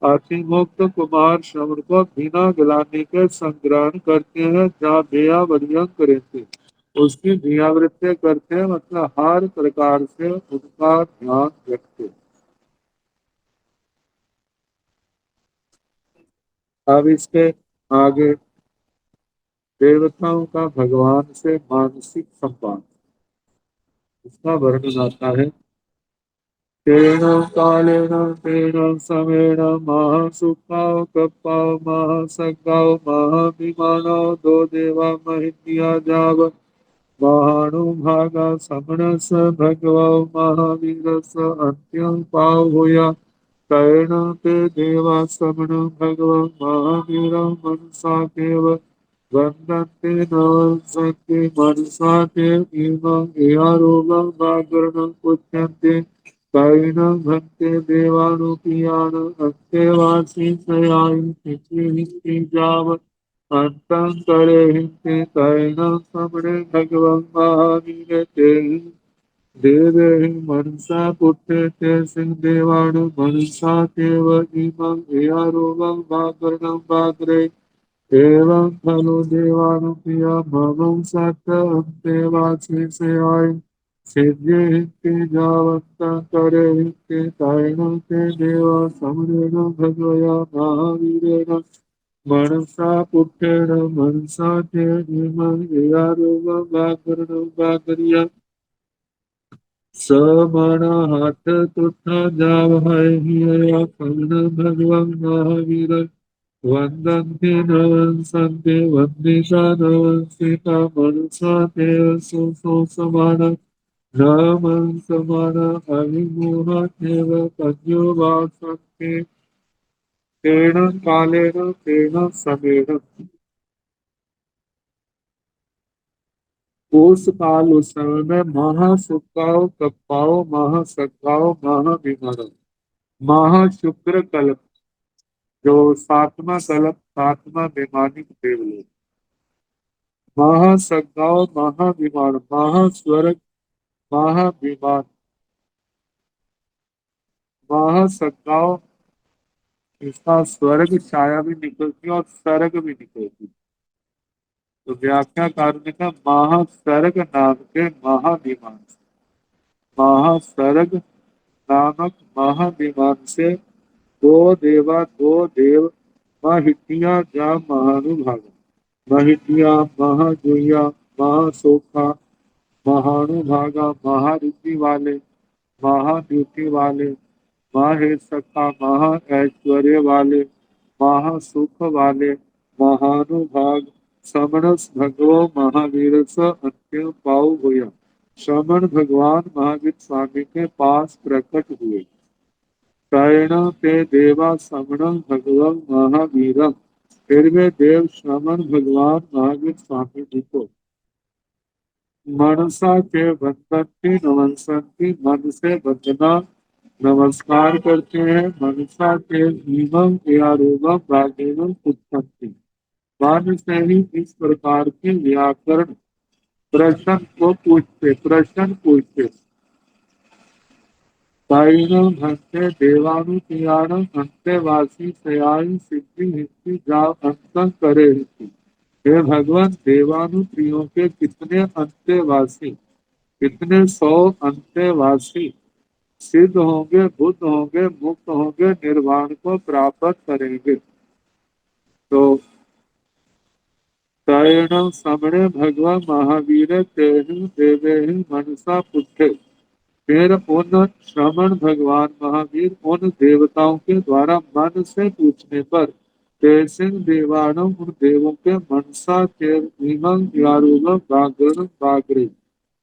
अतिमुक्त कुमार श्रवण को बिना गिलाने के संग्रहण करते हैं, जहाँ बेया वरियम करते उसकी भियावृत्ति करते हैं, मतलब हर प्रकार से उनका ध्यान रखते। अब इसके आगे देवताओं का भगवान से मानसिक संवाद, इसका वर्णन आता है। तेन कालेन तेन समेण महासुखाव कप्पाव महासगाव महाभिमानव दो देवा महित्या जाव महानुभागा समणस भगवो महावीरस अंत्यं पाव होया। तेन ते देवा समण भगव महावीर मनसा देव वंदन्ते नमस्ते मनसा ते इमं एयारोगं वागरणं पुच्छन्ते। कैनं भक्ते देवानुपियान अस्तेवासी सयायि पृथ्वी जाव अंतं करे हिंसे कैनं समणे भगवं महावीर ते देवे मनसा पुत्रे ते सिंह देवानु मनसा देव इमं एयारोगं वागरणं वाग्रे एवं खलु देवानुप्रिया ममं सत्य अंतेवाचीसयाय सिद्धिहिते जावन्तं करे हिते तायनं ते देवा समरेण भगवया महावीरेण मनसा पुत्रेण मनसा ते इमं एयारोगं वागरणं वागर्य समण हाथ तुठ जाव है हिया कर्ण भगवान महावीर वंदन्ते नवंसन्ते वन्दिता नवंसिता मनसा देव सो समान नमन समान अभिमोह देव पद्यो वासन्ते तेन कालेन तेन समेन। उस काल उस समय में महासुखाओ कप्पाओ महासगाओ महाविमर महाशुक्र कल्प, जो सातवां कल्प सातवां वैमानिक देवलोक, महासगाओ महाविमान महास्वर्ग महाविमान महासगाओ, इसका स्वर्ग छाया भी निकलती है और सर्ग भी निकलती है। तो व्याख्याकार ने कहा महासर्ग नाम के महाविमान, महासर्ग नामक महाविमान से दो देव महितिया जा महानुभाग, महितिया महाजुया महासोखा महानुभागा महारुचि वाले महाद्युति वाले माहेशखा महा ऐश्वर्य वाले महासुख वाले महानुभाग समणस भगवो महावीर स अंत्य पाऊ हुआ। श्रमण भगवान महावीर स्वामी के पास प्रकट हुए। शयन ते देवा समण भगवान महावीरम, फिर वे देव श्रमण भगवान महावीर स्वामी जी को मनसा के वंदन्ति नमस्ती, मन से वंदना नमस्कार करते हैं। मनसा के नीमम एयारोगम रागेवम उत्पत्ति, मन से ही इस प्रकार के व्याकरण प्रश्न पूछते। ताइनम हंते देवानुपियाणम अंतेवासी सयाई सिद्धि हिस्सी जा अंतं करे हिस्सी। हे भगवान, देवानुप्रियों के कितने अंतेवासी, कितने सौ अंतेवासी सिद्ध होंगे, बुद्ध होंगे, मुक्त होंगे, निर्वाण को प्राप्त करेंगे। तो तैण समणे भगवान महावीर तेहु देवे मनसा पुत्रे, फिर उन श्रमण भगवान महावीर उन देवताओं के द्वारा मन से पूछने पर तेसिंग देवाणु उन देवों के मनसा के बागरे,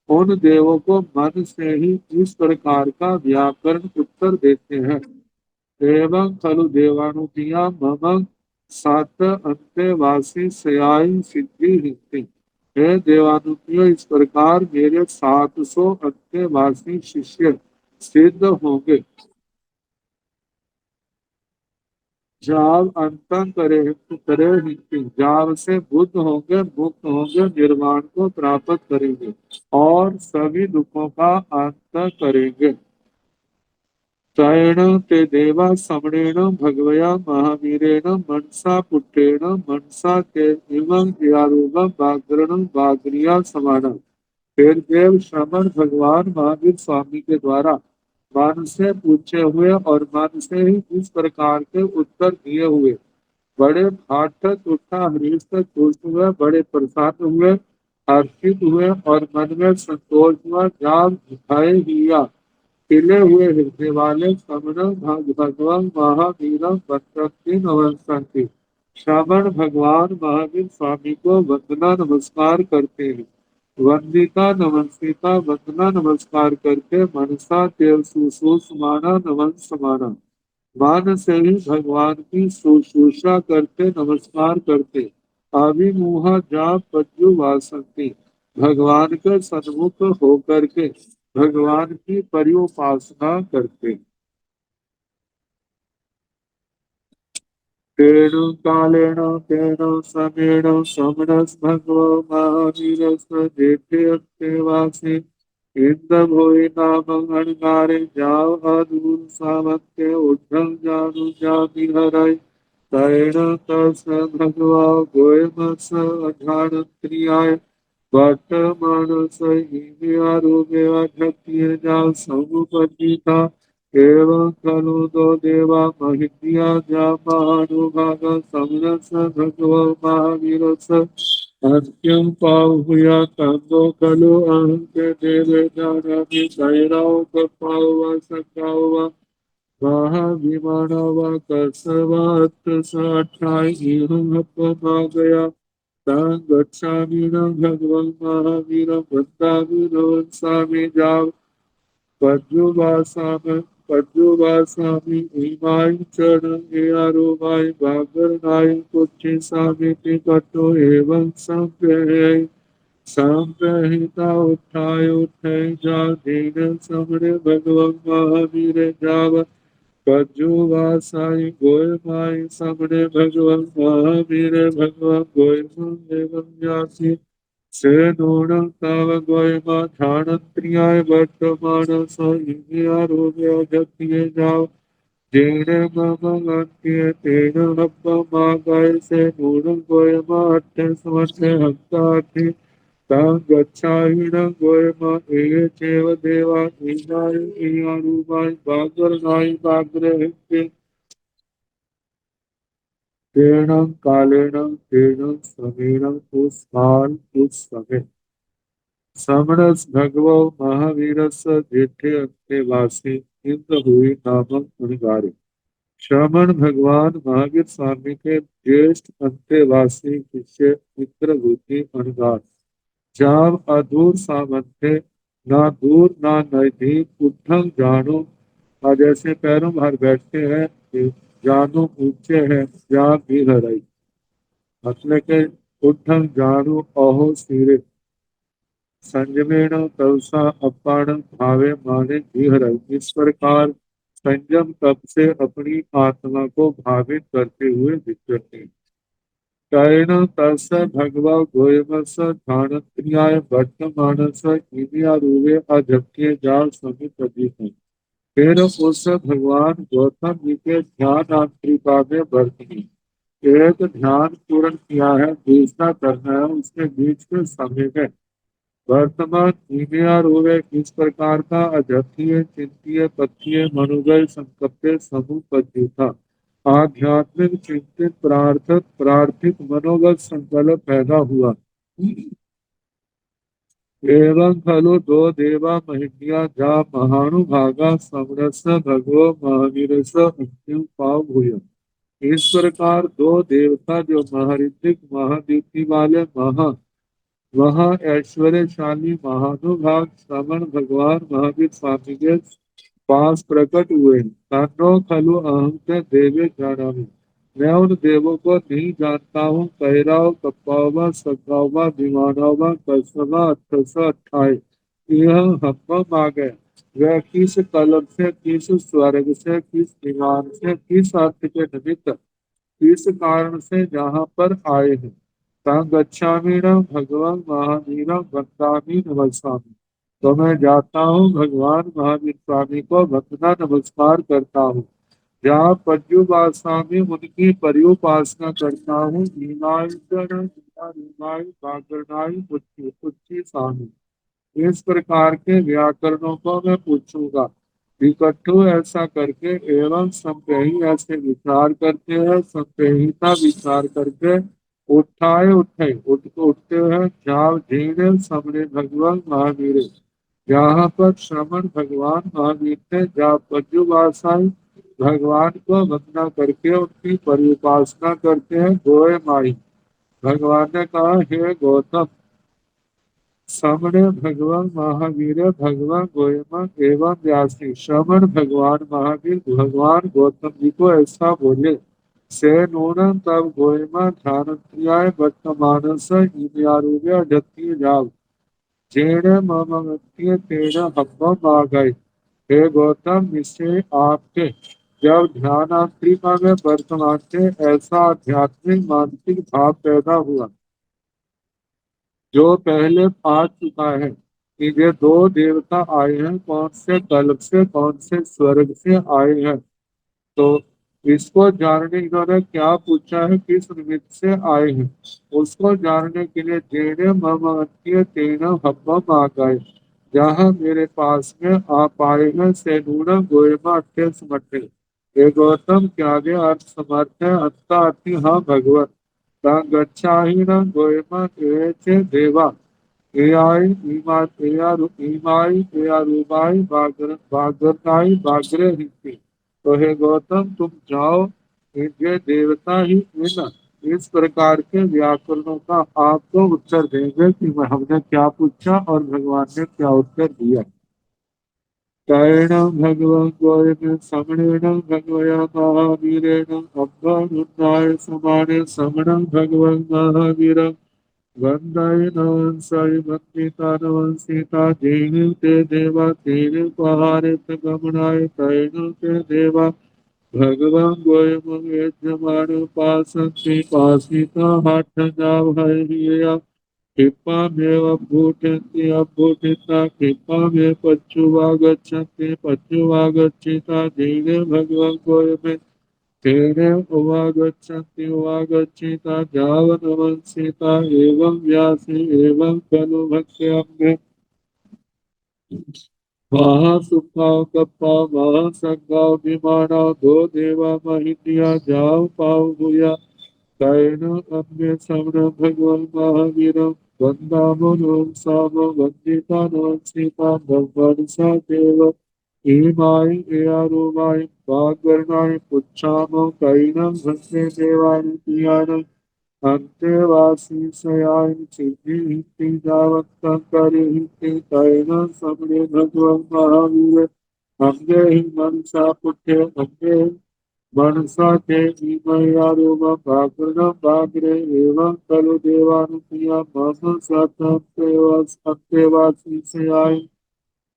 उन देवों को मन से ही इस प्रकार का व्याकरण उत्तर देते हैं। एवं खलु देवानुपिया मम सात अंत्यवासी सयाई सिद्धि हिति। हे देवानुपियो, इस प्रकार मेरे 700 अंत्यवासी शिष्य सिद्ध होंगे। जाव अंतं करे करे ही जाव से बुद्ध होंगे, मुक्त होंगे, निर्वाण को प्राप्त करेंगे और सभी दुखों का अंत करेंगे। त्रयेण ते देवा समणेन भगवया महावीरेण मनसा पुत्रेण मनसा ते इमं यारूपं वाग्रणं वाग्रिया समानम्। फिर देव श्रमण भगवान महावीर स्वामी के द्वारा मन से पूछे हुए और मन से ही इस प्रकार के उत्तर दिए हुए बड़े भाटक उठा हृष्ट खुश हुए, बड़े प्रसन्न हुए, हर्षित हुए और मन में संतोष हुआ। जान भय हिया खिले हुए हृदय वाले समण भगवान महावीर बंदती नमस्ती। श्रवण भगवान महावीर स्वामी को वंदना नमस्कार करते हैं। वंदिता नमस्ता वंदना नमस्कार करके मनसा देव सुसुमाना नमन समाना मान से ही भगवान की शुश्रूषा करते नमस्कार करते अभिमुहा जा पज्जु वासंती भगवान के सन्मुख होकर के भगवान की पर्युपासना करते। तेन कालेन तेन समेण समनस भगवो महावीरस जेठे अत्तेवासी इंद भोई नाम अणगारे जाव अदूर सामत्य उद्धव जानु जाति हराय तेन तस भगवा गोयमस अधान क्रियाय वर्तमान सही आरोग्य अधत्य जाव समुपजिता एवं खलु दो देवा महित्या महानुभाग समरस भगवो महावीरस अंत्यम पाहुया तंदो खलु अहं के देवे जानामि कैराव कपाव सकाव महाविमानव कसवात साठाई इहं हपमा गया तां गच्छामि न भगवन् महावीर वृंदावन स्वामी जाव पद्युवासाम पद्युवासामि इमाय चरण एआरोमाय भागरनाय कुच्छि सामिति कटो एवं संप्रहिता उत्थाय उठै जा दीन समरे भगवन् महावीर जाव पद्युवासाय गोयमाय समरे भगवन् महावीर भगवन् गोयम एवं यासि से नूनं तव गोयमा ध्यानत्रियाय वर्तमान स आरोग्य जत्ये जाओ जेने मम अंत्य तेन हब्बमागाय से नूनं गोयमा अट्ठे समर्थे हक्तार्थि तां गच्छाहिनं गोयमा एये चेव देवा ईनाय ईयारूपाय वागरनाय वाग्रहित्य तेन कालेन तेन समेन उस समय समरस भगवो महावीरस जेठे अंतेवासी इंद्र हुई नामक अणगारे। श्रमण भगवान महावीर स्वामी के ज्येष्ठ अंतेवासी शिष्य इंद्रभूति अणगार जाम अधूर सामंथे ना दूर ना नजदीक उठंग जानो और जैसे पैरों भर बैठते हैं जानो ऊंचे हैं जा भी हराई मतलब के उठंग जानो अहो सिरे संयमेण तवसा अपान भावे माने धीहर इस प्रकार संयम तप से अपनी आत्मा को भावित करते हुए विचरते कैन तस भगवा गोयमस ध्यानक्रियाय वर्तमानस इनिया रूवे अजक्य जाल समित अजीत फिर उस भगवान गौतम जी के ध्यान आंतरिका में वर्तनी एक ध्यान पूर्ण किया है, दूसरा करना है, उसके बीच के समय में वर्तमान ईमेर हुए इस प्रकार का अजतीय चिंतीय पक्षीय मनोगय संकप्य समूह था। आध्यात्मिक चिंतित प्रार्थक प्रार्थित मनोगत संकल्प पैदा हुआ एवं खलु दो देवा महिम्या जा महानुभागा समरस भगवो महावीरस अंतिम पाव भूय। इस प्रकार दो देवता जो महारिद्धिक महादीप्ति वाले वह ऐश्वर्यशाली महानुभाग श्रवण भगवान महावीर स्वामी के पास प्रकट हुए। तानो खलु अहम से देवे जानामि मैं उन देवों को नहीं जानता हूँ। कैराव कपावा सकावा विमानावा कसवा अट्ठसा अट्ठाई यह हब्बम आ गए वह किस कलम से किस स्वर्ग से किस विमान से किस अर्थ के निमित्त इस कारण से जहाँ पर आए हैं। तंग गच्छामि भगवान महावीरम वंदामि नमस्कामि। तो मैं जाता हूँ भगवान महावीर स्वामी को वंदना नमस्कार करता हूँ। जहाँ पद्युवासामि उनकी पर्युपासना करता हूँ। नीलाय बागरनाई उच्ची स्वामी। इस प्रकार के व्याकरणों को मैं पूछूंगा। विकट्ठू ऐसा करके एवं संप्रही ऐसे विचार करते हैं। संप्रहिता विचार करके उठाए उठे उठते हैं। जाव झीणे समरे भगवान महावीर। यहाँ पर श्रमण भगवान महावीर थे। जहाँ पद्युवासाई भगवान को वंदना करके उनकी परिउपासना करते हैं। गोए माई भगवान ने कहा, हे गौतम, श्रमण भगवान महावीर भगवान गोयमा एवं व्यासी। श्रमण भगवान महावीर भगवान गौतम जी को ऐसा बोले। से नूनम तब गोयमा ध्यान क्रियाए वर्तमान से इन्यारूप्य जति जाव। जेण ममत्य तेण हब्बम आ गए। हे गौतम, निश्चय आपके जब ध्यानांतरिका में वर्तमान से ऐसा आध्यात्मिक मानसिक भाव पैदा हुआ जो पहले आ चुका है कि ये दो देवता आए हैं। कौन से कल्प से, कौन से स्वर्ग से आए हैं। तो इसको जानने इन्होंने क्या पूछा है, किस निमित्त से आए हैं, उसको जानने के लिए जेने ममत्य तेना हब्बम आ गए। जहाँ मेरे पास में आप आए हैं। से नूनम गोयमा अट्ठे समट्ठे। ये गौतम के आगे अर्थ समर्थ है। अंता अति हाँ भगवत गच्छाहीन गोयमा चे देवा। एआई ईमा ईमाई एआरुबाई बागरताई बागरे हिंदी। तो हे गौतम, तुम जाओ। ये देवता ही इन इस प्रकार के व्याकरणों का आपको उत्तर देंगे कि हमने क्या पूछा और भगवान ने क्या उत्तर दिया। कैण भगवन् गोयमे समणेन भगवया महावीरेण अभ्युन्नाय समाने समणं भगवन् महावीरम्। वंदे साई भक्तिता नमः सीता जेनु ते देवा तेनु पहारे गमनाय तैनु ते देवा। भगवान गोयम यजमान उपासन्ति पासिता हाथ जाव है। क्षिपामेव भूषन्ति अभूषिता क्षिपामेव पच्युवागच्छन्ति पच्युवागच्छिता धीरे भगवन् गोयमे तेने उवागच्छन्ति उवागच्छिता जावनवंशिता एवं व्यासी एवं खलु भक्ष्याम्ये। महासुखा कप्पा महासंगा विमाना दो देवा महितिया जाओ पाओ भूया। कैन अन्य श्रवण भगवान महावीर वंदामो साम वंदिता सीता भगवान सा देव। ईमाई एयारुमाई वागर्णाई पुच्छामो कैनम भस्मे देवानि पियान। अंतेवासी सयाय सिद्धि हिति जावत्तं करि हिति कैन समरे भगवान महावीर। अंगे ही मनसा पुठ्य अंगे मनसा के ईमयारूपं भागनं भाग्रे एवं खलु देवानुप्रिया मम सत्यवासीसयाय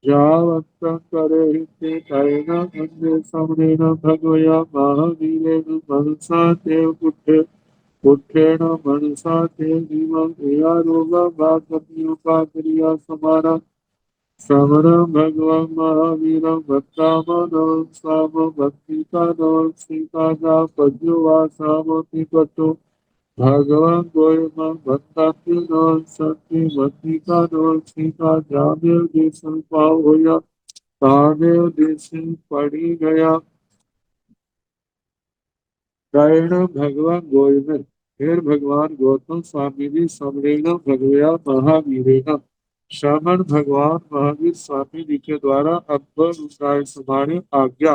यावत्तं करेहि तैन अन्ये समरेण भगवया महावीरेण मनसा देव पुट्ठेन मनसा ते इमं एयारूपं भागम्योपाक्रिया समाना। समर भगवान महावीर भक्तामनो साम भक्तिका नो सीता जा पद्युवासामति पटो। भगवान गोयम भक्ताति नो सती भक्तिका नो सीता जामेव देशन पाव होया। तामेव देशन पड़ी गया। कैण भगवान गोयम। फिर भगवान गौतम स्वामी जी समरेण भगवया महावीरेण श्रमण भगवान महावीर स्वामी जी के द्वारा अकबर रुद्राय समाने आज्ञा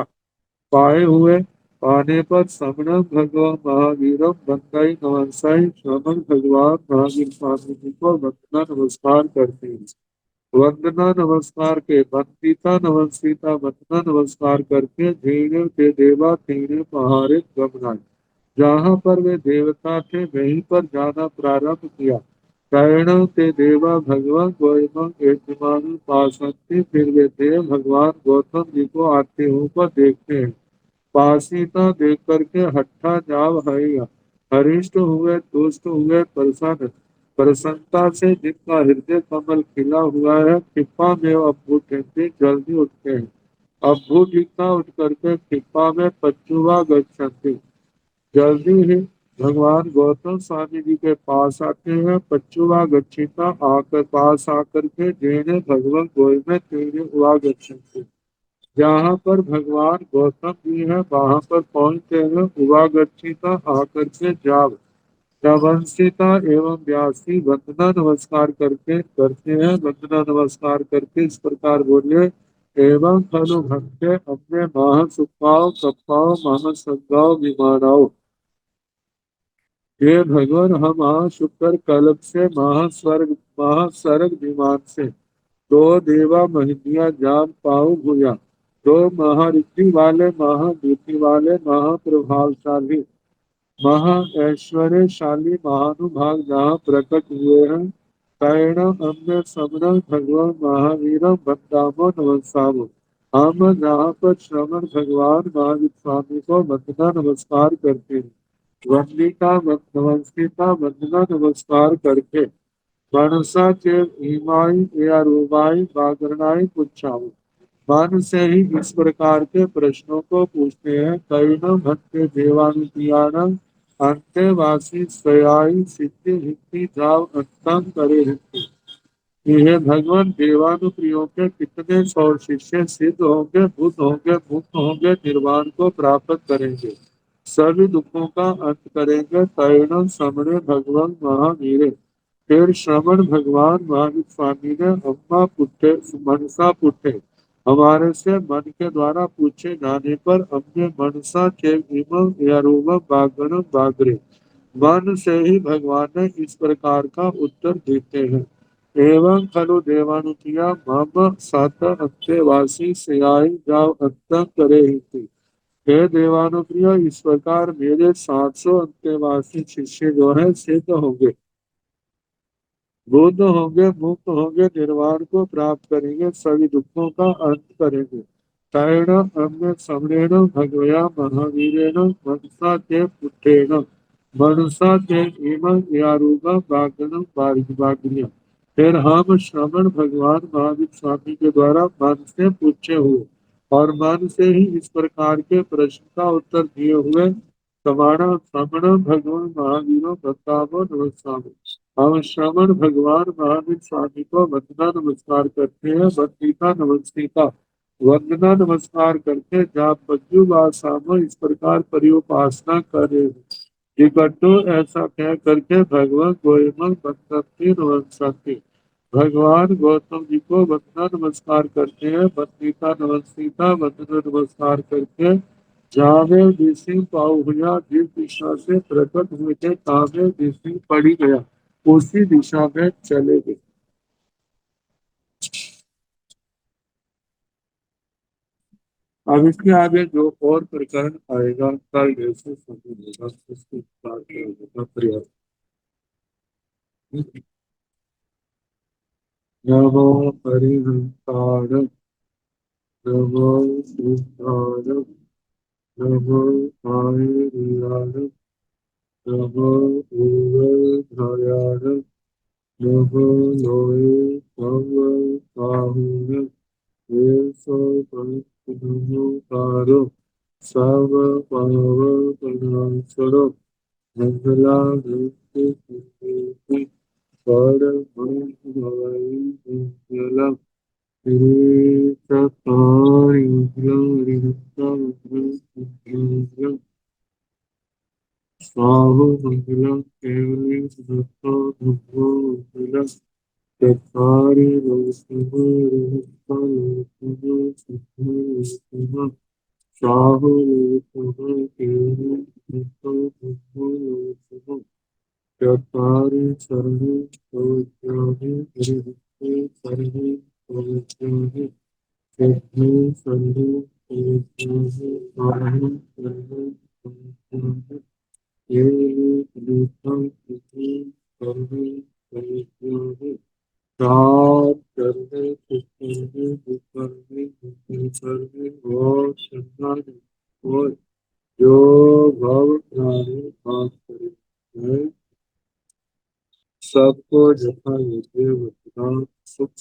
पाए हुए। पाने पर समण भगवान महावीरम बंदाई नमस्ाई श्रमण भगवान महावीर स्वामी जी को वंदना नमस्कार करते हैं। वंदना नमस्कार के वंदिता नमस्कृता वंदना नमस्कार करके धीरे ते देवा धीरे पहाड़े गमनाए। जहाँ पर वे देवता थे वहीं पर जाना प्रारंभ किया। कैण ते देवा भगवान गोयम यजमान पासंती। फिर वे देव भगवान गौतम जी को आते हुए पर देखते हैं। पासीता देख करके हट्ठा जाव हरिया, हरिष्ट हुए तुष्ट हुए प्रसन्न, प्रसन्नता से जिनका हृदय कमल खिला हुआ है, कृपा में अभ्युठन्ति जल्दी उठते हैं। अभ्युदिता उठ करके कृपा में पच्चुवा गच्छन्ति, जल्दी ही भगवान गौतम स्वामी जी के पास आते हैं। पच्चुवा गच्छिता आकर पास आकर के जेने भगवान गोय में तेरे हुआ गच्छन्ति, जहाँ पर भगवान गौतम जी है वहां पर पहुंचते हैं। हुआ गच्छिता आकर के जाव, नवंसिता एवं व्यासी वंदना नमस्कार करके करते हैं। वंदना नमस्कार करके इस प्रकार बोले, एवं खलु भक्ते अपने महा सुखाओ कपाओ महा संगाओ विमानाओ, हे भगवान हम आ शुक्र कल्प से महास्वर्ग विमान से दो देवा महिमिया जान पाऊ भूया, दो महारिद्धि वाले महाद्युति वाले महाप्रभावशाली महा ऐश्वर्यशाली महानुभाग जहाँ प्रकट हुए हैं। कैण अन्य समण भगवान महावीर बंदामो नमस्कारो, हम जहाँ पर श्रवण भगवान महावीर स्वामी को वंदना नमस्कार करते हैं। वंदिता नमस्कृता वंदना नमस्कार करके मनसा के ईमाई या रूबाई बागरनाई पुच्छाऊ, मन से ही इस प्रकार के प्रश्नों को पूछते हैं। कई न भक्ति देवानुपियान अंत्यवासी स्वयाई सिद्धि हिद्धि जाव अंतम करे हिद्धि, ये भगवान देवानुप्रियों के कितने सौ शिष्य सिद्ध होंगे, बुद्ध होंगे, मुक्त होंगे, निर्वाण को प्राप्त करेंगे, सभी दुखों का अंत करेंगे। तैण समरे भगवान महावीरे, फिर श्रवण भगवान महावीर स्वामी ने अम्मा पुट्टे मनसा पुट्टे, हमारे से मन के द्वारा पूछे जाने पर हमने मनसा के इमं यरूवम बागणम बागरे, मन से ही भगवान ने इस प्रकार का उत्तर देते हैं। एवं खलु देवानुतिया मम सात अंत्यवासी सियाई जाव अंतम करे हिति, हे देवानुप्रिय इस प्रकार मेरे 700 अंत्यवासी शिष्य जो है सिद्ध होंगे, बुद्ध होंगे, मुक्त होंगे, निर्वाण को प्राप्त करेंगे, सभी दुखों का अंत करेंगे। तैण अन्य समरेण भगवया महावीरेण मनसा के पुत्रेण, मनसा के इमं यारूपा बागणम बाग्य, फिर हम श्रवण भगवान महावीर स्वामी के द्वारा मन से पूछे हुए और मन से ही इस प्रकार के प्रश्न का उत्तर दिए हुए समाण श्रवण भगवान महावीरों बतावो नमस्कार, हम श्रवण भगवान महावीर स्वामी को वंदना नमस्कार करते हैं। वंदिता नमस्कृता वंदना नमस्कार करके जाप बज्जु सामो इस प्रकार परिउपासना करे, निकटो ऐसा कह करके भगवान गोयमल बंदती नमस्ते, भगवान गौतम जी को वंदना नमस्कार करते हैं। वंदिता नमस्कृता वंदना नमस्कार करके जावे दिशि पाऊ हुआ, जिस दिशा से प्रकट हुए थे तावे दिशि पड़ी गया, उसी दिशा में चले गए। अब इसके आगे जो और प्रकरण आएगा कल जैसे समझेगा उसकी बात करेगा प्रयास। नमो हरिहंताय, नमो बुद्धाय, नमो आयुर्याय, नमो ऊर्ध्वयाय, नमो लोये भव ये सो कारो सब पाव परमात्मरो मंगला पर भवई मंगलम चतारि मंगलम स्वाहो मंगलम केवली सुदत्तो धम्मो मंगलम चत्वारि लोकः लोकः स्वाहो लोकः केवली सुदत्तो धम्मो लोकः चत्वारि सर्वे भवत्यानि हरिः सर्वे भवत्यानि सिद्धि सर्वे भवत्यानि स्वाहा सर्वे भवत्यानि ये दूतं इति सर्वे भवत्यानि सात सर्वे सर्वे सर्वे सर्वे और संसार और सबको यथा योग्य वर्तमान सुख